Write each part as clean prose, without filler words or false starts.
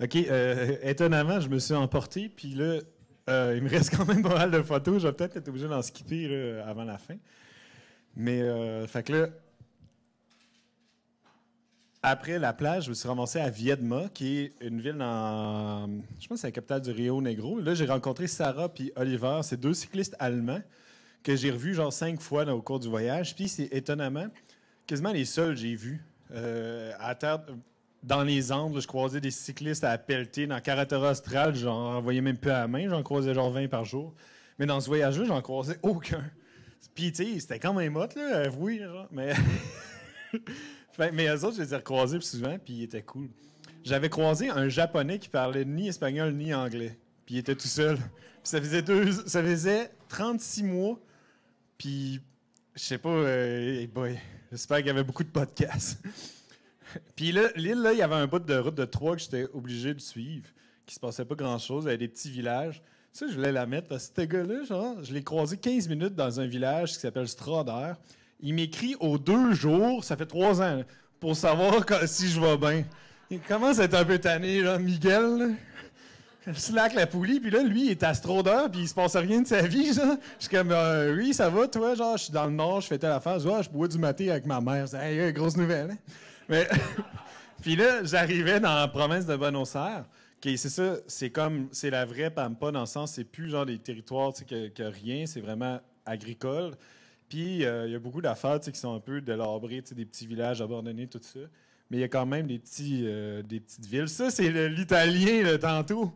OK, étonnamment, je me suis emporté, puis là, il me reste quand même pas mal de photos. Je vais peut-être être obligé d'en skipper là, avant la fin. Mais, fait que là, après la plage, je me suis ramassé à Viedma, qui est une ville dans... Je pense que c'est la capitale du Rio Negro. Là, j'ai rencontré Sarah puis Oliver. C'est deux cyclistes allemands que j'ai revus genre 5 fois au cours du voyage. Puis c'est étonnamment quasiment les seuls que j'ai vus. À terre, dans les Andes, là, je croisais des cyclistes à pelleter. Dans Caratora Austral, j'en envoyais même peu à la main. J'en croisais genre 20 par jour. Mais dans ce voyage-là, j'en croisais aucun. Puis, tu sais, c'était quand même hot, là, avouez, genre. Mais... mais eux autres, je les ai recroisés plus souvent, puis ils étaient cool. J'avais croisé un Japonais qui parlait ni espagnol ni anglais. Puis il était tout seul. Puis ça faisait 36 mois. Puis, je sais pas, hey boy, j'espère qu'il y avait beaucoup de podcasts. Puis là, l'île, là, il y avait un bout de route de 3 que j'étais obligé de suivre, qui se passait pas grand-chose. Il y avait des petits villages. Ça, je voulais la mettre parce que ce gars-là, genre, je l'ai croisé 15 minutes dans un village qui s'appelle Strader. Il m'écrit aux 2 jours, ça fait 3 ans, là, pour savoir si je vais bien. Il commence à être un peu tanné, là, Miguel. Là. Je slack la poulie, puis là, lui, il est à Strader, puis il se passe rien de sa vie, genre. Je suis comme, oui, ça va, toi, genre, je suis dans le nord, je fais telle affaire. Je dis, je bois du maté avec ma mère. Je dis, hey, grosse nouvelle, hein? Mais, puis là, j'arrivais dans la province de Buenos Aires. Okay, c'est ça, c'est la vraie Pampa, dans le sens, c'est plus genre des territoires, tu sais, que rien, c'est vraiment agricole. Puis, il y a beaucoup d'affaires qui sont un peu délabrées, des petits villages abandonnés, tout ça. Mais il y a quand même des petites villes. Ça, c'est l'Italien, là, tantôt.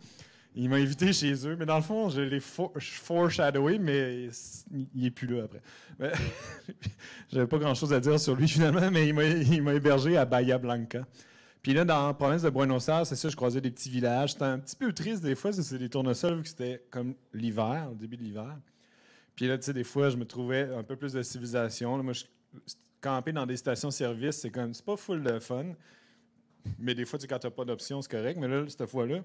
Il m'a invité chez eux. Mais dans le fond, je l'ai foreshadowé, mais il n'est plus là après. J'avais pas grand-chose à dire sur lui, finalement, mais il m'a hébergé à Bahia Blanca. Puis là, dans la province de Buenos Aires, c'est ça, je croisais des petits villages. C'était un petit peu triste des fois, c'est des tournesols, vu que c'était comme l'hiver, au début de l'hiver. Puis là, tu sais, des fois, je me trouvais un peu plus de civilisation. Là, moi, camper dans des stations-service, c'est pas full de fun. Mais des fois, tu sais, quand t'as pas d'option, c'est correct. Mais là, cette fois-là,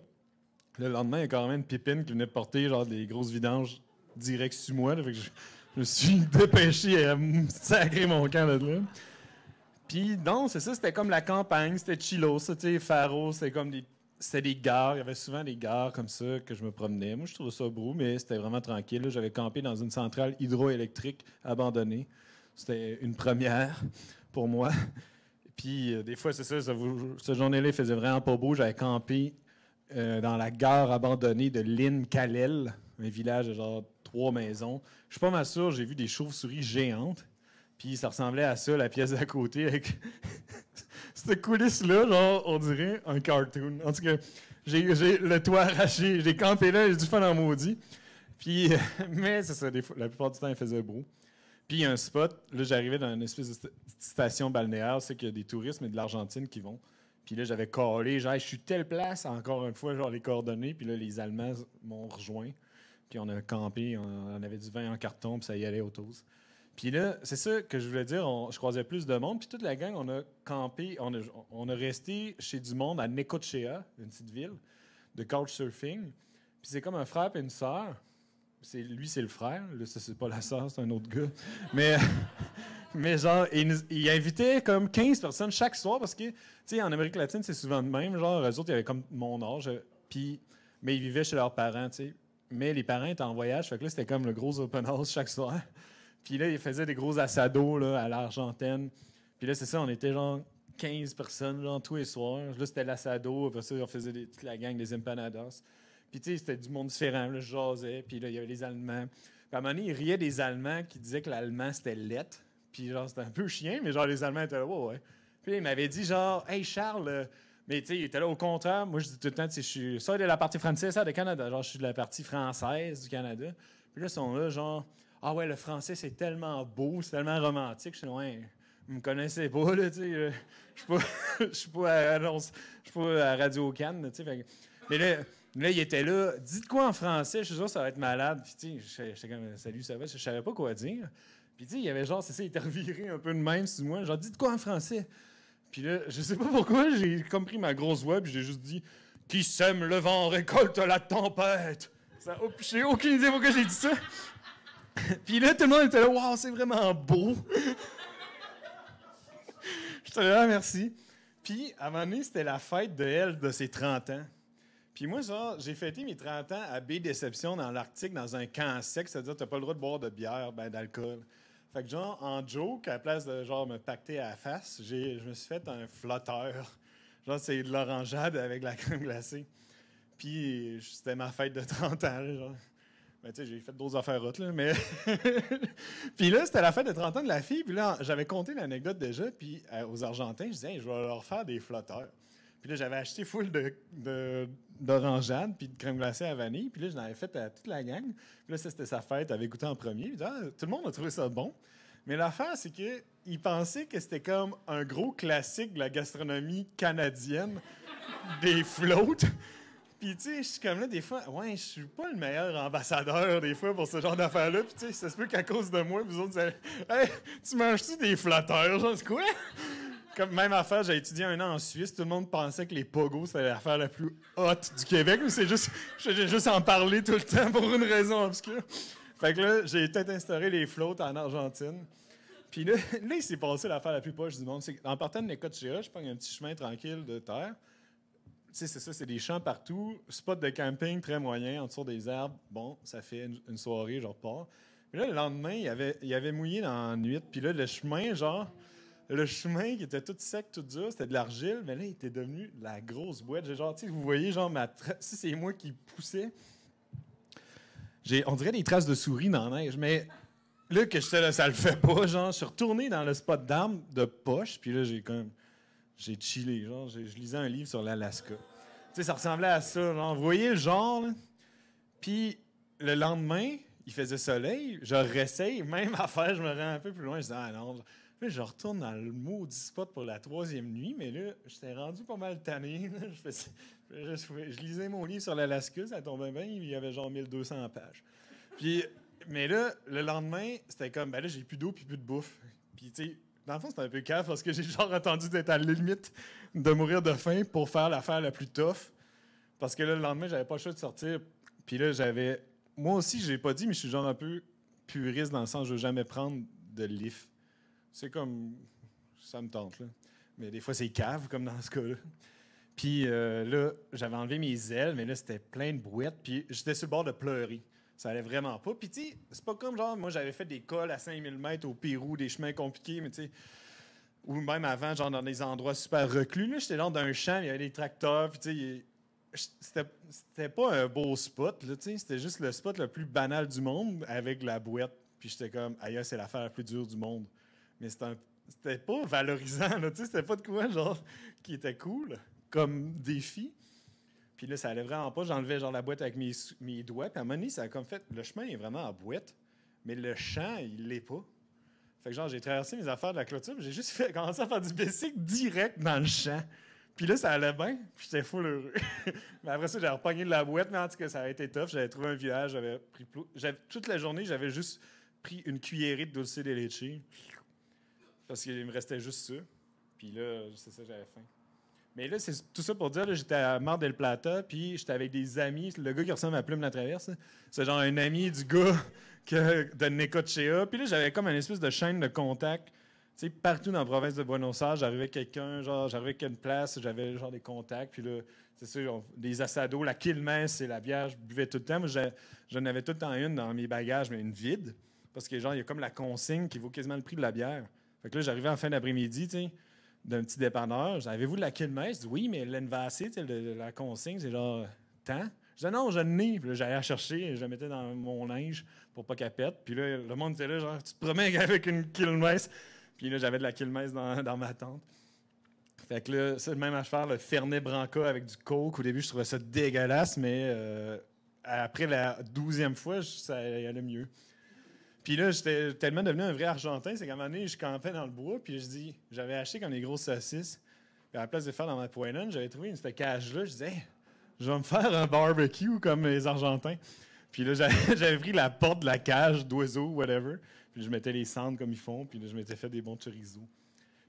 le lendemain, il y a quand même une pipine qui venait porter genre des grosses vidanges direct sur moi. Là, fait que je me suis dépêché à sacrer mon camp là. Puis non, c'est ça, c'était comme la campagne, c'était chillo, c'était Faro, c'était des gares, il y avait souvent des gares comme ça que je me promenais. Moi, je trouvais ça beau, mais c'était vraiment tranquille. Là, j'avais campé dans une centrale hydroélectrique abandonnée. C'était une première pour moi. Puis des fois, c'est ça, cette journée-là, il faisait vraiment pas beau. J'avais campé dans la gare abandonnée de Lynn Calel, un village de genre 3 maisons. Je suis pas mal sûr, j'ai vu des chauves-souris géantes. Puis ça ressemblait à ça, la pièce d'à côté, avec cette coulisse-là, genre, on dirait un cartoon. En tout cas, j'ai le toit arraché, j'ai campé là, j'ai du fun en maudit. Puis, mais c'est ça, la plupart du temps, il faisait beau. Puis, il y a un spot, là, j'arrivais dans une espèce de station balnéaire, c'est qu'il y a des touristes, mais de l'Argentine qui vont. Puis là, j'avais collé, genre, je suis telle place, encore une fois, genre, les coordonnées. Puis là, les Allemands m'ont rejoint. Puis on a campé, on avait du vin en carton, puis ça y allait au toast. Puis là, c'est ça que je voulais dire, je croisais plus de monde. Puis toute la gang, on a campé, on a resté chez du monde à Necochea, une petite ville, de couchsurfing. Puis c'est comme un frère et une sœur. Lui, c'est le frère. Là, ça, c'est pas la sœur, c'est un autre gars. Mais genre, il invitait comme 15 personnes chaque soir parce que, tu sais, en Amérique latine, c'est souvent de même. Genre, eux autres, il y avait comme mon âge. Mais ils vivaient chez leurs parents, tu sais. Mais les parents étaient en voyage, fait que là, c'était comme le gros open house chaque soir. Puis là, ils faisaient des gros assados là, à l'Argentine. Puis là, c'est ça, on était genre 15 personnes genre, tous les soirs. Là, c'était l'assado. Après ça, on faisait toute la gang des empanadas. Puis tu sais, c'était du monde différent. Là, je jasais. Puis là, il y avait les Allemands. Puis à un moment donné, ils riaient des Allemands qui disaient que l'allemand, c'était lettre. Puis genre, c'était un peu chien, mais genre, les Allemands étaient là, ouais. Puis là, il m'avait dit genre, hey Charles... Mais tu sais, il était là au contraire. Moi, je dis tout le temps, je suis ça de la partie française, ça de Canada. Genre, je suis de la partie française du Canada. Puis là, ils sont là, genre... Ah ouais, le français, c'est tellement beau, c'est tellement romantique. Je suis ouais, vous me connaissez pas, là, tu sais. Je suis pas à Radio-Can, tu sais. Mais là, il était là. Dites quoi en français? Je suis sûr que ça va être malade. Puis, tu sais, j'étais comme, salut, ça va? Je savais pas quoi dire. Puis, tu sais, il y avait genre, c'est ça, il était reviré un peu de même sur moi. Genre, dites quoi en français? Puis là, je sais pas pourquoi, j'ai comme pris ma grosse voix, puis j'ai juste dit, qui sème le vent récolte la tempête. J'ai aucune idée pourquoi j'ai dit ça. Puis là, tout le monde était là, waouh, c'est vraiment beau. J'étais là, merci. Puis, à un moment donné, c'était la fête de elle, de ses 30 ans. Puis moi, genre, j'ai fêté mes 30 ans à Baie Déception dans l'Arctique, dans un camp sec, c'est-à-dire que t'as pas le droit de boire de bière, ben d'alcool. Fait que genre, en joke, à la place de genre me pacter à la face, je me suis fait un flotteur. Genre, c'est de l'orangeade avec la crème glacée. Puis c'était ma fête de 30 ans, là, genre. Ben, tu sais, j'ai fait d'autres affaires hautes, là, mais... Puis là, c'était la fête de 30 ans de la fille, puis là, j'avais compté l'anecdote déjà, puis aux Argentins, je disais, hey, je vais leur faire des flotteurs. Puis là, j'avais acheté full d'orangeade puis de crème glacée à vanille. Puis là, je l'avais fait à toute la gang. Puis là, ça, c'était sa fête. Elle avait goûté en premier. Puis, tout le monde a trouvé ça bon. Mais l'affaire, c'est qu'il pensait que c'était comme un gros classique de la gastronomie canadienne, des floats. Puis, tu sais, je suis comme là, des fois, ouais, je suis pas le meilleur ambassadeur, des fois, pour ce genre d'affaires-là. Puis, tu sais, ça se peut qu'à cause de moi, vous autres, vous allez, hey, tu manges-tu des flotteurs? Genre, c'est quoi? Comme même affaire, j'ai étudié 1 an en Suisse. Tout le monde pensait que les pogos, c'était l'affaire la plus haute du Québec. Mais c'est juste, j'ai juste en parler tout le temps pour une raison obscure. Fait que là, j'ai peut-être instauré les floats en Argentine. Puis là, il s'est passé l'affaire la plus poche du monde. En partant de Necochea, je prends un petit chemin tranquille de terre. Tu sais, c'est ça, c'est des champs partout. Spot de camping très moyen, en dessous des arbres. Bon, ça fait une soirée, je repars. Puis là, le lendemain, il avait mouillé dans la nuit. Puis là, le chemin, genre... Le chemin qui était tout sec, tout dur, c'était de l'argile, mais là, il était devenu de la grosse boîte. J'ai genre, tu sais, vous voyez, genre, si c'est moi qui poussais, on dirait des traces de souris dans la neige, mais là, que j'étais là, ça le fait pas, genre, je suis retourné dans le spot d'armes de poche, puis là, j'ai chillé, genre, je lisais un livre sur l'Alaska. Tu sais, ça ressemblait à ça, genre, vous voyez le genre, là? Puis le lendemain, il faisait soleil, je réessaye, même affaire, je me rends un peu plus loin, je dis, ah non, là, je retourne dans le maudit spot pour la 3e nuit, mais là, j'étais rendu pas mal tanné. Je lisais mon livre sur l'Alaska, ça tombait bien, il y avait genre 1200 pages. Puis, mais là, le lendemain, c'était comme, ben là, j'ai plus d'eau puis plus de bouffe. Puis, tu sais, dans le fond, c'était un peu cave parce que j'ai genre attendu d'être à la limite de mourir de faim pour faire l'affaire la plus tough. Parce que là, le lendemain, j'avais pas le choix de sortir. Puis là, moi aussi, j'ai pas dit, mais je suis genre un peu puriste dans le sens, je veux jamais prendre de lift. C'est comme... Ça me tente, là. Mais des fois, c'est cave, comme dans ce cas-là. Puis là, j'avais enlevé mes ailes, mais là, c'était plein de brouettes. Puis j'étais sur le bord de pleurer. Ça allait vraiment pas. Puis tu sais, c'est pas comme genre, moi, j'avais fait des cols à 5000 mètres au Pérou, des chemins compliqués, mais tu sais... Ou même avant, genre dans des endroits super reclus. Là, j'étais là dans un champ, il y avait des tracteurs, puis tu sais... C'était pas un beau spot, là, tu sais. C'était juste le spot le plus banal du monde avec la bouette. Puis j'étais comme, aïe, c'est l'affaire la plus dure du monde. Mais c'était pas valorisant, là, tu sais, c'était pas de quoi, genre, qui était cool, comme défi. Puis là, ça allait vraiment pas. J'enlevais, genre, la boîte avec mes doigts. Puis à un moment donné, ça a comme fait, le chemin est vraiment en boîte, mais le champ, il l'est pas. Fait que genre, j'ai traversé mes affaires de la clôture, puis j'ai juste commencé à faire du bicycle direct dans le champ. Puis là, ça allait bien, puis j'étais full heureux. Mais après ça, j'ai repogné de la boîte, mais en tout cas, ça a été tough. J'avais trouvé un village, toute la journée, j'avais juste pris une cuillerée de dulce de leche. Parce qu'il me restait juste ça. Puis là, c'est ça, j'avais faim. Mais là, c'est tout ça pour dire, là, j'étais à Mar del Plata, puis j'étais avec des amis. Le gars qui ressemble à Plume la Traverse, là, c'est genre un ami du gars de Necochea. Puis là, j'avais comme une espèce de chaîne de contact. Tu sais, partout dans la province de Buenos Aires, j'arrivais quelqu'un, genre, j'arrivais à une place, j'avais genre des contacts. Puis là, c'est ça, genre, des assados, la Quilmes et la bière, je buvais tout le temps. Moi, j'en avais tout le temps une dans mes bagages, mais une vide. Parce que, genre, il y a comme la consigne qui vaut quasiment le prix de la bière. Fait que là, j'arrivais en fin d'après-midi, tu sais, d'un petit dépanneur. Avez-vous de la Quilmes? Je dis oui, mais l'Envasé, tu sais, la consigne, c'est genre tant. Je dis non, je n'ai. Puis là, j'allais la chercher, je la mettais dans mon linge pour pas qu'elle pète. Puis là, le monde était là, genre, tu te promets avec une Quilmes? Puis là, j'avais de la Quilmes dans ma tente. Fait que là, c'est le même à faire, le Fernet Branca avec du coke. Au début, je trouvais ça dégueulasse, mais après la 12e fois, ça allait mieux. Puis là, j'étais tellement devenu un vrai Argentin, c'est qu'à un moment donné, je campais dans le bois, puis j'avais acheté comme des grosses saucisses. Puis à la place de faire dans ma poêlonne, j'avais trouvé cette cage-là. Je disais, hey, je vais me faire un barbecue comme les Argentins. Puis là, j'avais pris la porte de la cage d'oiseaux, whatever. Puis je mettais les cendres comme ils font, puis là, je m'étais fait des bons chorizo.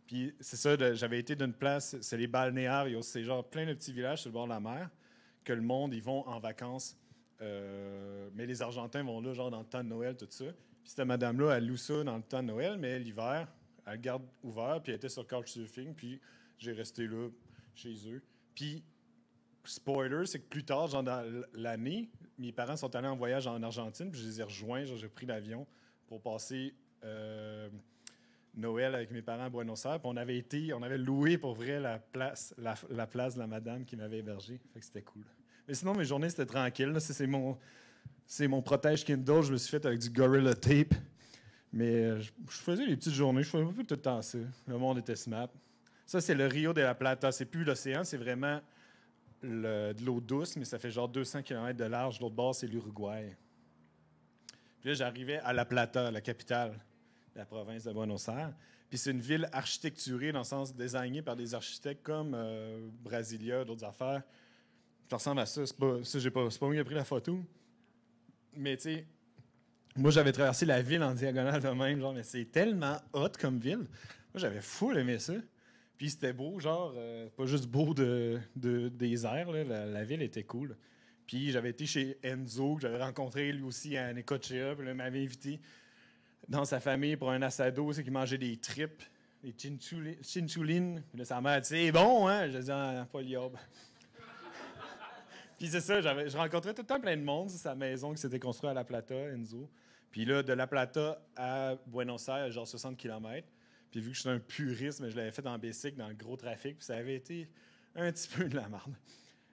Puis c'est ça, j'avais été d'une place, c'est les balnéaires, c'est genre plein de petits villages sur le bord de la mer, que le monde, ils vont en vacances. Mais les Argentins vont là, genre dans le temps de Noël, tout ça. Puis cette madame-là, elle loue ça dans le temps de Noël, mais l'hiver, elle le garde ouvert, puis elle était sur Couchsurfing, puis j'ai resté là, chez eux. Puis spoiler, c'est que plus tard, genre dans l'année, mes parents sont allés en voyage en Argentine, puis je les ai rejoints. Genre, j'ai pris l'avion pour passer Noël avec mes parents à Buenos Aires. Puis on avait loué pour vrai la place de la madame qui m'avait hébergé. Fait que c'était cool. Mais sinon, mes journées, c'était tranquille. Là. C'est mon protège Kindle. Je me suis fait avec du Gorilla Tape. Mais je faisais les petites journées. Je faisais un peu tout le temps ça. Le monde était smart. Ça, c'est le Rio de la Plata. C'est plus l'océan, c'est vraiment de l'eau douce, mais ça fait genre 200 km de large. L'autre bord, c'est l'Uruguay. Puis là, j'arrivais à La Plata, la capitale de la province de Buenos Aires. Puis c'est une ville architecturée, dans le sens désignée par des architectes comme Brasilia, d'autres affaires. Ça ressemble à ça. C'est pas moi qui ai pris la photo. Mais tu sais, moi, j'avais traversé la ville en diagonale de même, genre, mais c'est tellement hot comme ville. Moi, j'avais full aimé ça. Puis c'était beau, genre, pas juste beau des airs, là, la ville était cool. Puis j'avais été chez Enzo, que j'avais rencontré lui aussi à Necochea, puis là, il m'avait invité dans sa famille pour un assado, c'est qu'il mangeait des tripes, des chinchulines. Puis là, sa mère a dit, c'est bon, hein? Je dis, ah, pas l'yob. Puis c'est ça, je rencontrais tout le temps plein de monde, c'est sa maison qui s'était construite à La Plata, Enzo. Puis là, de La Plata à Buenos Aires, genre 60 km. Puis vu que je suis un puriste, mais je l'avais fait en bicycle, dans le gros trafic, puis ça avait été un petit peu de la merde.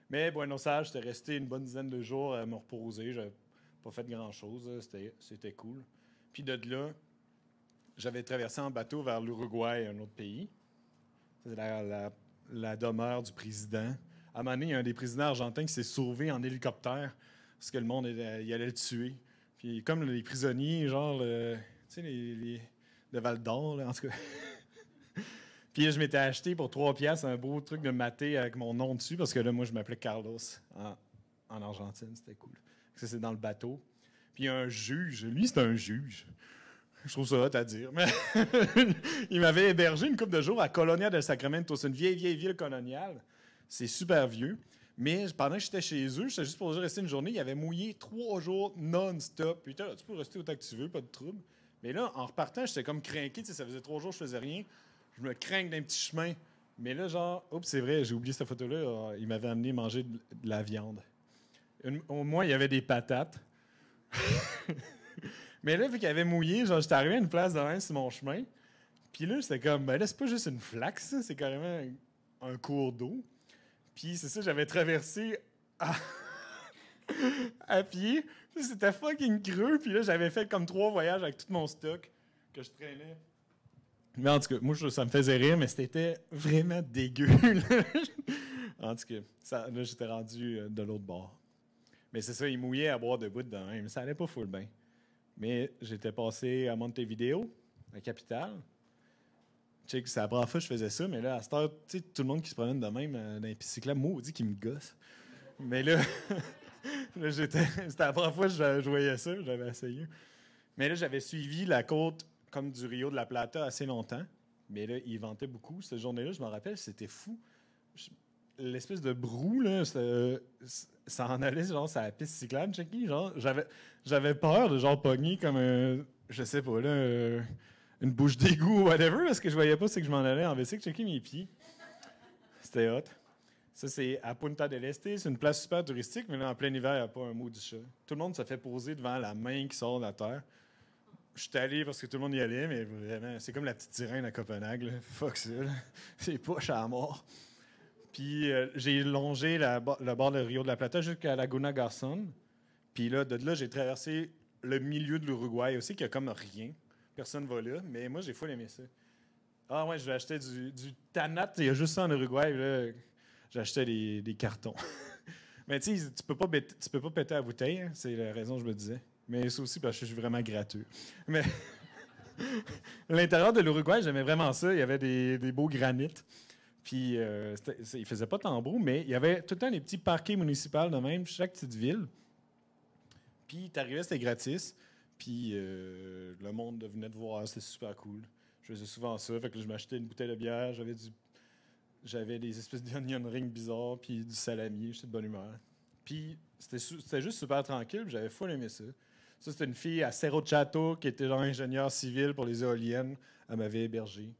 Mais Buenos Aires, j'étais resté une bonne dizaine de jours à me reposer. J'avais pas fait grand-chose. C'était cool. Puis de là, j'avais traversé en bateau vers l'Uruguay, un autre pays. C'est la demeure du président. À un moment donné, il y a un des présidents argentins qui s'est sauvé en hélicoptère parce que le monde il allait le tuer. Puis comme les prisonniers, genre, tu sais, les de Val d'Or, là, en tout cas. Puis je m'étais acheté pour 3 piastres un beau truc de maté avec mon nom dessus, parce que là, moi, je m'appelais Carlos en Argentine. C'était cool. Ça, c'est dans le bateau. Puis il y a un juge. Lui, c'est un juge. Je trouve ça hot à dire. Mais il m'avait hébergé une couple de jours à Colonia del Sacramento. C'est une vieille ville coloniale. C'est super vieux. Mais pendant que j'étais chez eux, j'étais juste pour rester une journée, il avait mouillé 3 jours non-stop. Puis là, tu peux rester autant que tu veux, pas de trouble. Mais là, en repartant, j'étais comme craqué. Ça faisait 3 jours que je faisais rien. Je me crains d'un petit chemin. Mais là, genre, oups, c'est vrai, j'ai oublié cette photo-là. Il m'avait amené manger de la viande. Au moins, il y avait des patates. Mais là, vu qu'il avait mouillé, genre, j'étais arrivé à une place de même sur mon chemin. Puis là, c'était comme, ben là, c'est pas juste une flaque, ça, c'est carrément un cours d'eau. Puis c'est ça, j'avais traversé à pied. Puis c'était fucking creux. Puis là, j'avais fait comme 3 voyages avec tout mon stock que je traînais. Mais en tout cas, moi, ça me faisait rire, mais c'était vraiment dégueu. En tout cas, là, j'étais rendu de l'autre bord. Mais c'est ça, il mouillait à boire debout de même. Ça allait pas full bien. Mais j'étais passé à Montevideo, la capitale. C'est la première fois que je faisais ça, mais là, à cette heure, tu sais, tout le monde qui se promène de même dans les pistes cyclables, maudit qui me gosse. Mais là, c'était la première fois que je voyais ça, j'avais essayé. Mais là, j'avais suivi la côte comme du Rio de la Plata assez longtemps. Mais là, il ventait beaucoup. Cette journée-là, je me rappelle, c'était fou. L'espèce de brou, là, ça en allait, genre, sur la piste cyclable, checky, genre, j'avais peur de, genre, pogner comme je sais pas, là, une bouche d'égout ou whatever, parce que je voyais pas, c'est que je m'en allais en bicycle, checker mes pieds. C'était hot. Ça, c'est à Punta del Este, c'est une place super touristique, mais là, en plein hiver, il n'y a pas un mot du chat. Tout le monde se fait poser devant la main qui sort de la terre. Je suis allé parce que tout le monde y allait, mais vraiment, c'est comme la petite sirène à Copenhague, là. Fuck ça, là. C'est poche à mort. Puis j'ai longé le bord du Rio de la Plata jusqu'à Laguna Garçon. Puis là, de là, j'ai traversé le milieu de l'Uruguay aussi, qui a comme rien. Personne va là, mais moi, j'ai full aimé ça. Ah ouais, je vais acheter du Tanat. Il y a juste ça en Uruguay. Là, j'achetais des cartons. Mais tu sais, tu peux pas péter la bouteille. Hein, c'est la raison que je me disais. Mais c'est aussi parce que je suis vraiment gratuit. Mais l'intérieur de l'Uruguay, j'aimais vraiment ça. Il y avait des beaux granites. Puis, il faisait pas tant beau, mais il y avait tout le temps des petits parquets municipaux de même, chaque petite ville. Puis, t'arrivais, c'était gratis. Puis, le monde venait te voir, c'était super cool. Je faisais souvent ça. Fait que là, je m'achetais une bouteille de bière, j'avais des espèces d'onion rings bizarres, puis du salami, j'étais de bonne humeur. Puis, c'était juste super tranquille, puis j'avais full aimé ça. Ça, c'était une fille à Cerro Chato qui était genre ingénieure civile pour les éoliennes. Elle m'avait hébergé.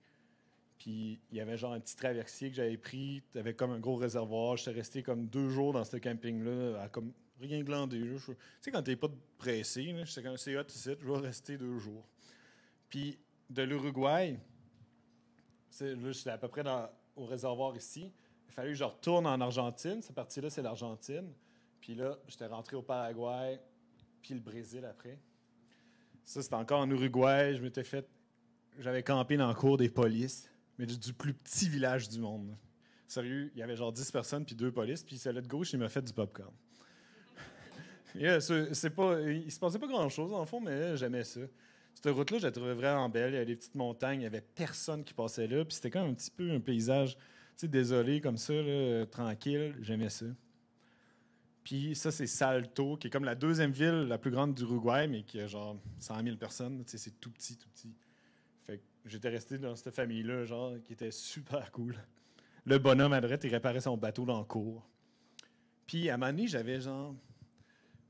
Puis il y avait genre un petit traversier que j'avais pris. T'avais comme un gros réservoir. J'étais resté comme 2 jours dans ce camping-là, à comme rien glander. Tu sais, quand t'es pas pressé, j'étais comme c'est hot ici, je vais rester 2 jours. Puis de l'Uruguay, là, j'étais à peu près au réservoir ici. Il fallait que je retourne en Argentine. Cette partie-là, c'est l'Argentine. Puis là, j'étais rentré au Paraguay, puis le Brésil après. Ça, c'était encore en Uruguay. J'avais campé dans le cours des polices, mais du plus petit village du monde. Sérieux, il y avait genre 10 personnes, puis 2 polices, puis celui de gauche, il m'a fait du popcorn. Yeah, il se passait pas grand-chose, en fond, mais j'aimais ça. Cette route-là, je la trouvais vraiment belle. Il y avait des petites montagnes, il n'y avait personne qui passait là, puis c'était comme un petit peu un paysage, tu sais, désolé, comme ça, là, tranquille. J'aimais ça. Puis ça, c'est Salto, qui est comme la 2e ville la plus grande d'Uruguay, mais qui a genre 100 000 personnes. Tu sais, c'est tout petit, tout petit. Fait que j'étais resté dans cette famille-là, genre, qui était super cool. Le bonhomme à droite, il réparait son bateau dans le cours. Puis à un moment donné, j'avais genre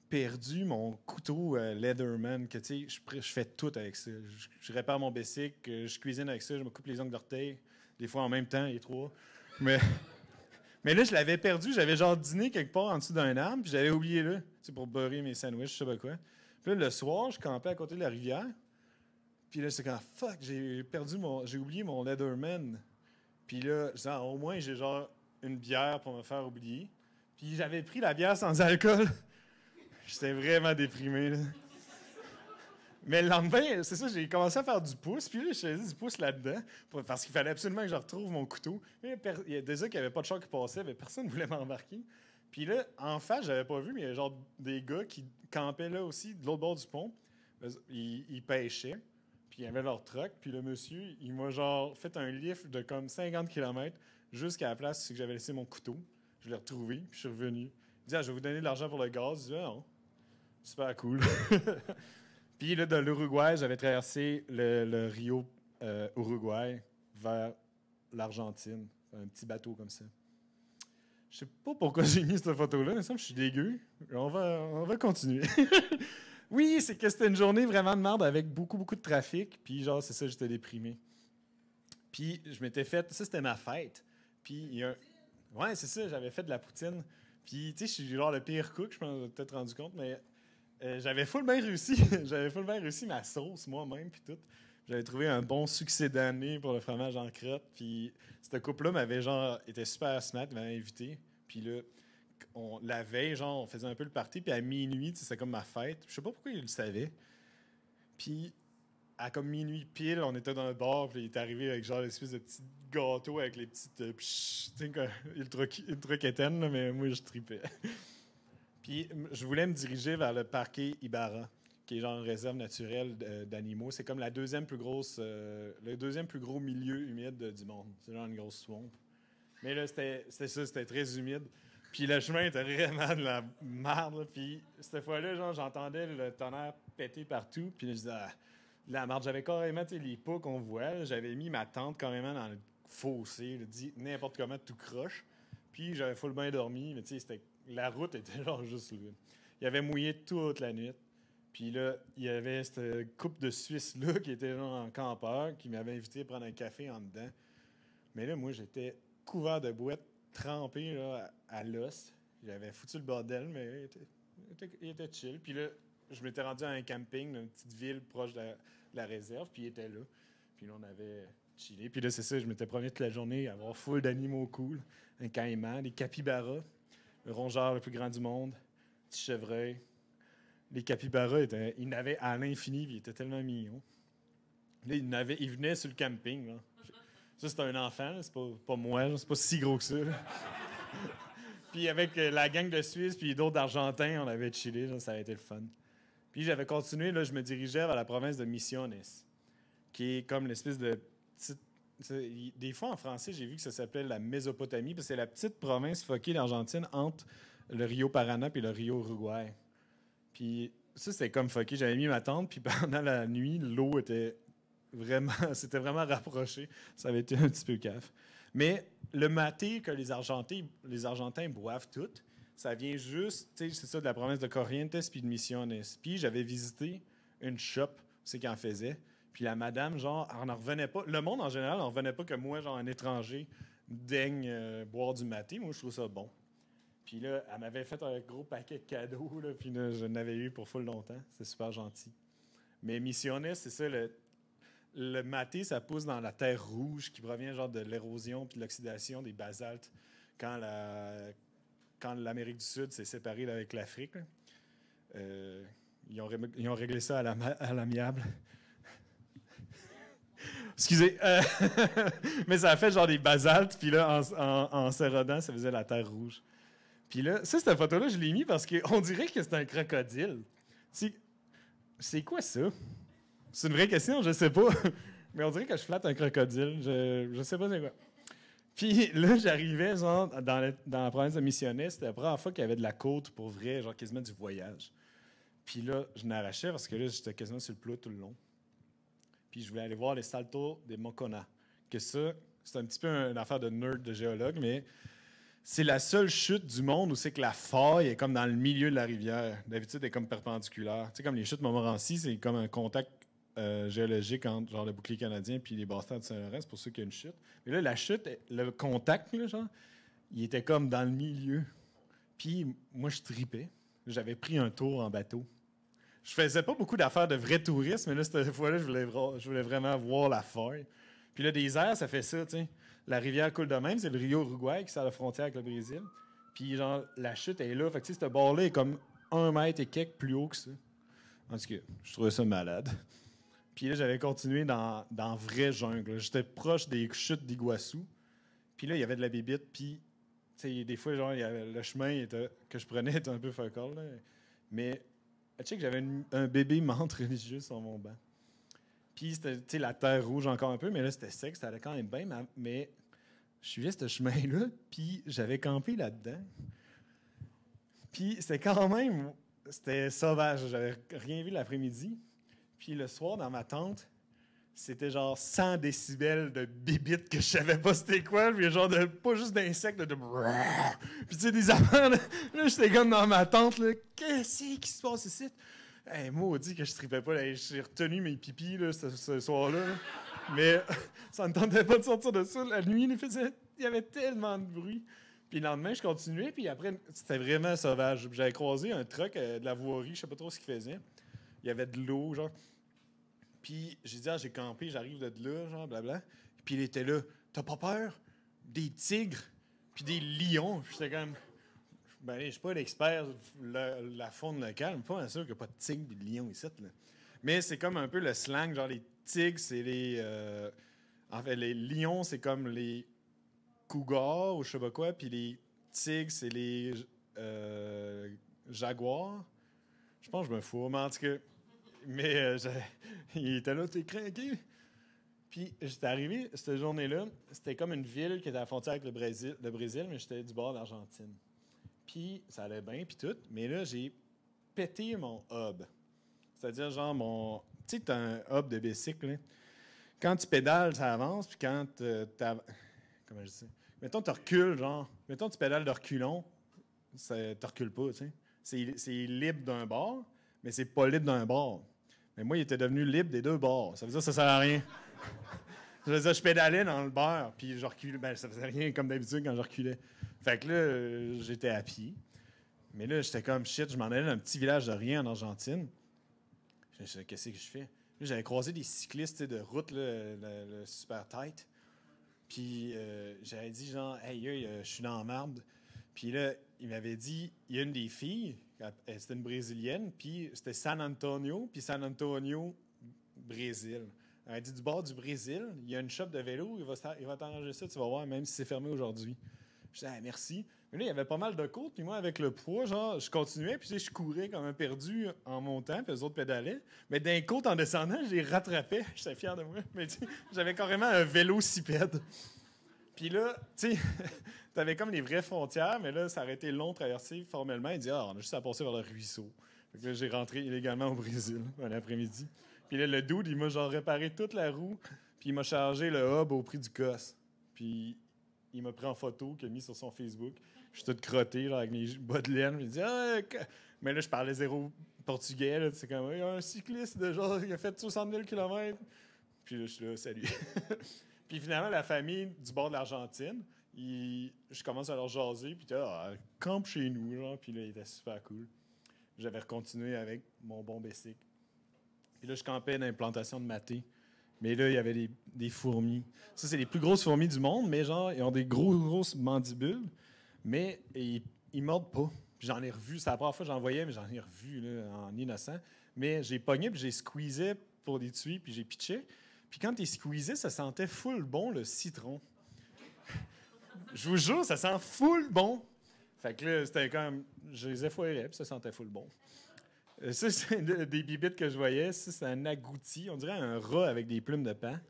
perdu mon couteau Leatherman, que tu sais, je fais tout avec ça. Je répare mon bicycle, je cuisine avec ça, je me coupe les ongles d'orteil, des fois en même temps, les 3. Mais là, je l'avais perdu. J'avais genre dîné quelque part en dessous d'un arbre, puis j'avais oublié là, pour beurrer mes sandwichs, je sais pas quoi. Puis là, le soir, je campais à côté de la rivière. Puis là, c'est quand fuck, j'ai oublié mon Leatherman. Puis là, je disais, au moins, j'ai genre une bière pour me faire oublier. Puis j'avais pris la bière sans alcool. J'étais vraiment déprimé, là. Mais le lendemain, c'est ça, j'ai commencé à faire du pouce, puis là, je faisais du pouce là-dedans, parce qu'il fallait absolument que je retrouve mon couteau. Il y a déjà qu'il n'y avait pas de char qui passait, mais personne ne voulait m'embarquer. Puis là, en face, j'avais pas vu, mais il y avait genre des gars qui campaient là aussi, de l'autre bord du pont. Ils pêchaient, puis ils avaient leur truck, puis le monsieur, il m'a genre fait un lift de comme 50 km jusqu'à la place où j'avais laissé mon couteau. Je l'ai retrouvé, puis je suis revenu. Il dit, je vais vous donner de l'argent pour le gaz. Je dis, non. Super cool. Puis là, de l'Uruguay, j'avais traversé le Rio Uruguay vers l'Argentine. Un petit bateau comme ça. Je sais pas pourquoi j'ai mis cette photo-là, mais ça, je suis dégueu. On va continuer. Oui, c'est que c'était une journée vraiment de merde avec beaucoup, beaucoup de trafic. Puis genre, c'est ça, j'étais déprimé. Puis je m'étais fait... Ça, c'était ma fête. Puis il y a... Ouais, c'est ça, j'avais fait de la poutine. Puis, tu sais, je suis genre le pire cook, je m'en suis peut-être rendu compte, mais j'avais full bien réussi. J'avais full bien réussi ma sauce moi-même, puis tout. J'avais trouvé un bon succès d'année pour le fromage en crotte. Puis, cette couple-là m'avait genre, était super smart, m'avait invité. Puis là, la veille, genre, on faisait un peu le party, puis à minuit, c'était comme ma fête. Je sais pas pourquoi il le savait. Puis, à comme minuit pile, on était dans le bar, puis il est arrivé avec genre l'espèce de petit gâteau avec les petites tu sais, ultra quétaine, là, mais moi, je tripais. Puis, je voulais me diriger vers le parquet Ibarra, qui est genre une réserve naturelle d'animaux. C'est comme la deuxième plus grosse, le deuxième plus gros milieu humide du monde. C'est genre une grosse swamp. Mais là, c'était ça, c'était très humide. Puis le chemin était vraiment de la merde. Là. Puis cette fois-là, genre, j'entendais le tonnerre péter partout. Puis là, je disais, la merde, j'avais carrément, tu sais, les pas qu'on voit. Là, j'avais mis ma tente carrément dans le fossé, là, dit n'importe comment, tout croche. Puis j'avais full bien dormi, mais tu sais, la route était genre juste là. Il avait mouillé toute la nuit. Puis là, il y avait cette couple de Suisses-là qui était genre en campeur, qui m'avait invité à prendre un café en dedans. Mais là, moi, j'étais couvert de boîtes, trempé là, à l'os. J'avais foutu le bordel, mais il était chill. Puis là, je m'étais rendu à un camping dans une petite ville proche de la réserve, puis il était là. Puis là, on avait chillé. Puis là, c'est ça, je m'étais promené toute la journée à avoir full d'animaux cool. Un caïman, des capybaras, le rongeur le plus grand du monde, petit chevreuil. Les capybaras, ils n'avaient à l'infini, puis ils étaient tellement mignons. Là, ils venaient sur le camping. Là. Ça, c'est un enfant, là, c'est pas moi, là, c'est pas si gros que ça. Puis avec la gang de Suisse puis d'autres d'Argentins, on avait chillé, là, ça a été le fun. Puis j'avais continué, là, je me dirigeais vers la province de Misiones, qui est comme l'espèce de petite... Des fois, en français, j'ai vu que ça s'appelait la Mésopotamie, parce que c'est la petite province fuckée d'Argentine entre le Rio Paraná et le Rio Uruguay. Puis ça, c'était comme fucké. J'avais mis ma tente, puis pendant la nuit, l'eau était vraiment... C'était vraiment rapproché. Ça avait été un petit peu caf. Mais le maté que les Argentins boivent toutes, ça vient juste, tu sais, c'est ça, de la province de Corrientes puis de Misiones. Puis j'avais visité une shop, c'est qui en faisait. Puis la madame, genre, elle n'en revenait pas. Le monde, en général, n'en revenait pas que moi, genre, un étranger, daigne boire du maté. Moi, je trouve ça bon. Puis là, elle m'avait fait un gros paquet de cadeaux, là, puis là, je n'avais eu pour full longtemps. C'est super gentil. Mais Missiones, c'est ça, le maté, ça pousse dans la terre rouge qui provient genre de l'érosion puis de l'oxydation des basaltes quand l'Amérique du Sud s'est séparée là, avec l'Afrique. Ils ont réglé ça à l'amiable. Excusez. Mais ça a fait genre des basaltes, puis là, en s'érodant, ça faisait la terre rouge. Puis là, cette photo-là, je l'ai mis parce qu'on dirait que c'est un crocodile. C'est quoi ça? C'est une vraie question, je sais pas. Mais on dirait que je flatte un crocodile. Je sais pas c'est quoi. Puis là, j'arrivais genre dans la province de Misiones. C'était la première fois qu'il y avait de la côte pour vrai, genre quasiment du voyage. Puis là, je n'arrachais parce que là, j'étais quasiment sur le plat tout le long. Puis je voulais aller voir les Saltos de Mocona. Que ça, c'est un petit peu une affaire de nerd de géologue, mais c'est la seule chute du monde où c'est que la faille est comme dans le milieu de la rivière. D'habitude, elle est comme perpendiculaire. Tu sais, comme les chutes Montmorency, c'est comme un contact géologique entre genre le bouclier canadien puis les basses-terres de Saint-Laurent. C'est pour ça qu'il y a une chute. Mais là, la chute, le contact, là, genre, il était comme dans le milieu. Puis moi, je tripais. J'avais pris un tour en bateau. Je faisais pas beaucoup d'affaires de vrai tourisme, mais là, cette fois-là, je voulais vraiment voir la faille. Puis là, des airs, ça fait ça, tu sais. La rivière coule de même, c'est le Rio Uruguay qui sert la frontière avec le Brésil. Puis genre, la chute est là. Fait que tu sais, ce bord-là est comme 1 mètre et quelques plus haut que ça. En tout cas, je trouvais ça malade. Puis là, j'avais continué dans vraie jungle. J'étais proche des chutes d'Iguassou. Puis là, il y avait de la bébite. Puis, tu sais, des fois, genre, le chemin que je prenais était un peu focal. Là. Mais, tu sais que j'avais un bébé menthe religieux sur mon banc. Puis, c'était, tu sais, la terre rouge encore un peu, mais là, c'était sec. Ça allait quand même bien. Mais je suivais ce chemin-là, puis j'avais campé là-dedans. Puis, c'était sauvage. J'avais rien vu l'après-midi. Puis le soir, dans ma tente, c'était genre 100 décibels de bibites que je savais pas c'était quoi. Puis genre pas juste d'insectes, de... Puis tu sais, des affaires, là, j'étais comme dans ma tente, là. Qu'est-ce qui se passe ici? Hey, maudit que je tripais pas. Là. J'ai retenu mes pipis là, ce soir-là. Là. Mais ça ne tentait pas de sortir de ça. La nuit, il y avait tellement de bruit. Puis le lendemain, je continuais. Puis après, c'était vraiment sauvage. J'avais croisé un truck de la voirie. Je sais pas trop ce qu'il faisait. Il y avait de l'eau, genre. Puis j'ai dit, j'ai campé, j'arrive de là, genre, blabla. Puis il était là, t'as pas peur? Des tigres, puis des lions. Puis j'étais comme, ben, je suis pas l'expert de la faune locale, mais pas sûr qu'il n'y a pas de tigres et de lions ici, là. Mais c'est comme un peu le slang, genre les tigres, c'est les... en fait, les lions, c'est comme les cougars ou je sais pas quoi, puis les tigres, c'est les jaguars. Je pense que je me fous, mais en tout cas... Mais il était là, t'es craqué. Puis j'étais arrivé, cette journée-là, c'était comme une ville qui était à la frontière avec le Brésil, mais j'étais du bord de l'Argentine. Puis ça allait bien, puis tout. Mais là, j'ai pété mon hub. C'est-à-dire, genre, tu sais, t'as un hub de bicycle, là. Quand tu pédales, ça avance, puis quand comment je dis ça? Mettons, tu recules, genre. Mettons, tu pédales de reculons, tu recules pas, tu sais. C'est libre d'un bord, mais c'est pas libre d'un bord. Mais moi, il était devenu libre des deux bords. Ça veut dire que ça sert à rien. Ça veut dire que je pédalais dans le beurre, puis je reculais. Ben, ça faisait rien comme d'habitude quand je reculais. Fait que là, j'étais à pied. Mais là, j'étais comme shit, je m'en allais dans un petit village de rien en Argentine. Je me suis dit, qu'est-ce que je fais? Là, j'avais croisé des cyclistes de route, là, le super tight. Puis j'avais dit, genre, hey, je suis dans la marde. Puis là, il m'avait dit, il y a une des filles, c'était une Brésilienne, puis c'était San Antonio, puis San Antonio, Brésil. Elle a dit, du bord du Brésil, il y a une shop de vélo, il va t'arranger ça, tu vas voir, même si c'est fermé aujourd'hui. Je disais, merci. Mais là, il y avait pas mal de côtes, puis moi, avec le poids, genre, je continuais, puis je courais comme un perdu en montant, puis les autres pédalaient. Mais d'un côte, en descendant, je les rattrapais. J'étais fier de moi. Mais j'avais carrément un vélocipède. Puis là, tu sais, t'avais comme les vraies frontières, mais là, ça aurait été long de traverser formellement. Il dit, on a juste à passer vers le ruisseau. Fait que là, j'ai rentré illégalement au Brésil, un après-midi. Puis là, le dude, il m'a genre réparé toute la roue, puis il m'a chargé le hub au prix du cosse. Puis il m'a pris en photo, qu'il a mis sur son Facebook. Je suis tout crotté, genre, avec mes bas de laine. Il dit, mais là, je parlais zéro portugais, là, c'est comme, il y a un cycliste de genre, il a fait 60 000 km. Puis là, je suis là, salut. Puis finalement, la famille du bord de l'Argentine, je commence à leur jaser, puis campe chez nous, genre, puis là, il était super cool. J'avais continué avec mon bon Bessic. Puis là, je campais dans l'implantation de maté. Mais là, il y avait des fourmis. Ça, c'est les plus grosses fourmis du monde, mais genre, ils ont des grosses mandibules, mais ils mordent pas. Puis j'en ai revu, c'est la première fois que j'en voyais, mais j'en ai revu là, en innocent. Mais j'ai pogné, puis j'ai squeezé pour les tuer, puis j'ai pitché. Puis quand t'es squeezé, ça sentait full bon, le citron. Je vous jure, ça sent full bon. Fait que là, c'était comme... Je les effoirais, puis ça sentait full bon. Ça, c'est des bibites que je voyais. Ça, c'est un agouti. On dirait un rat avec des plumes de pain.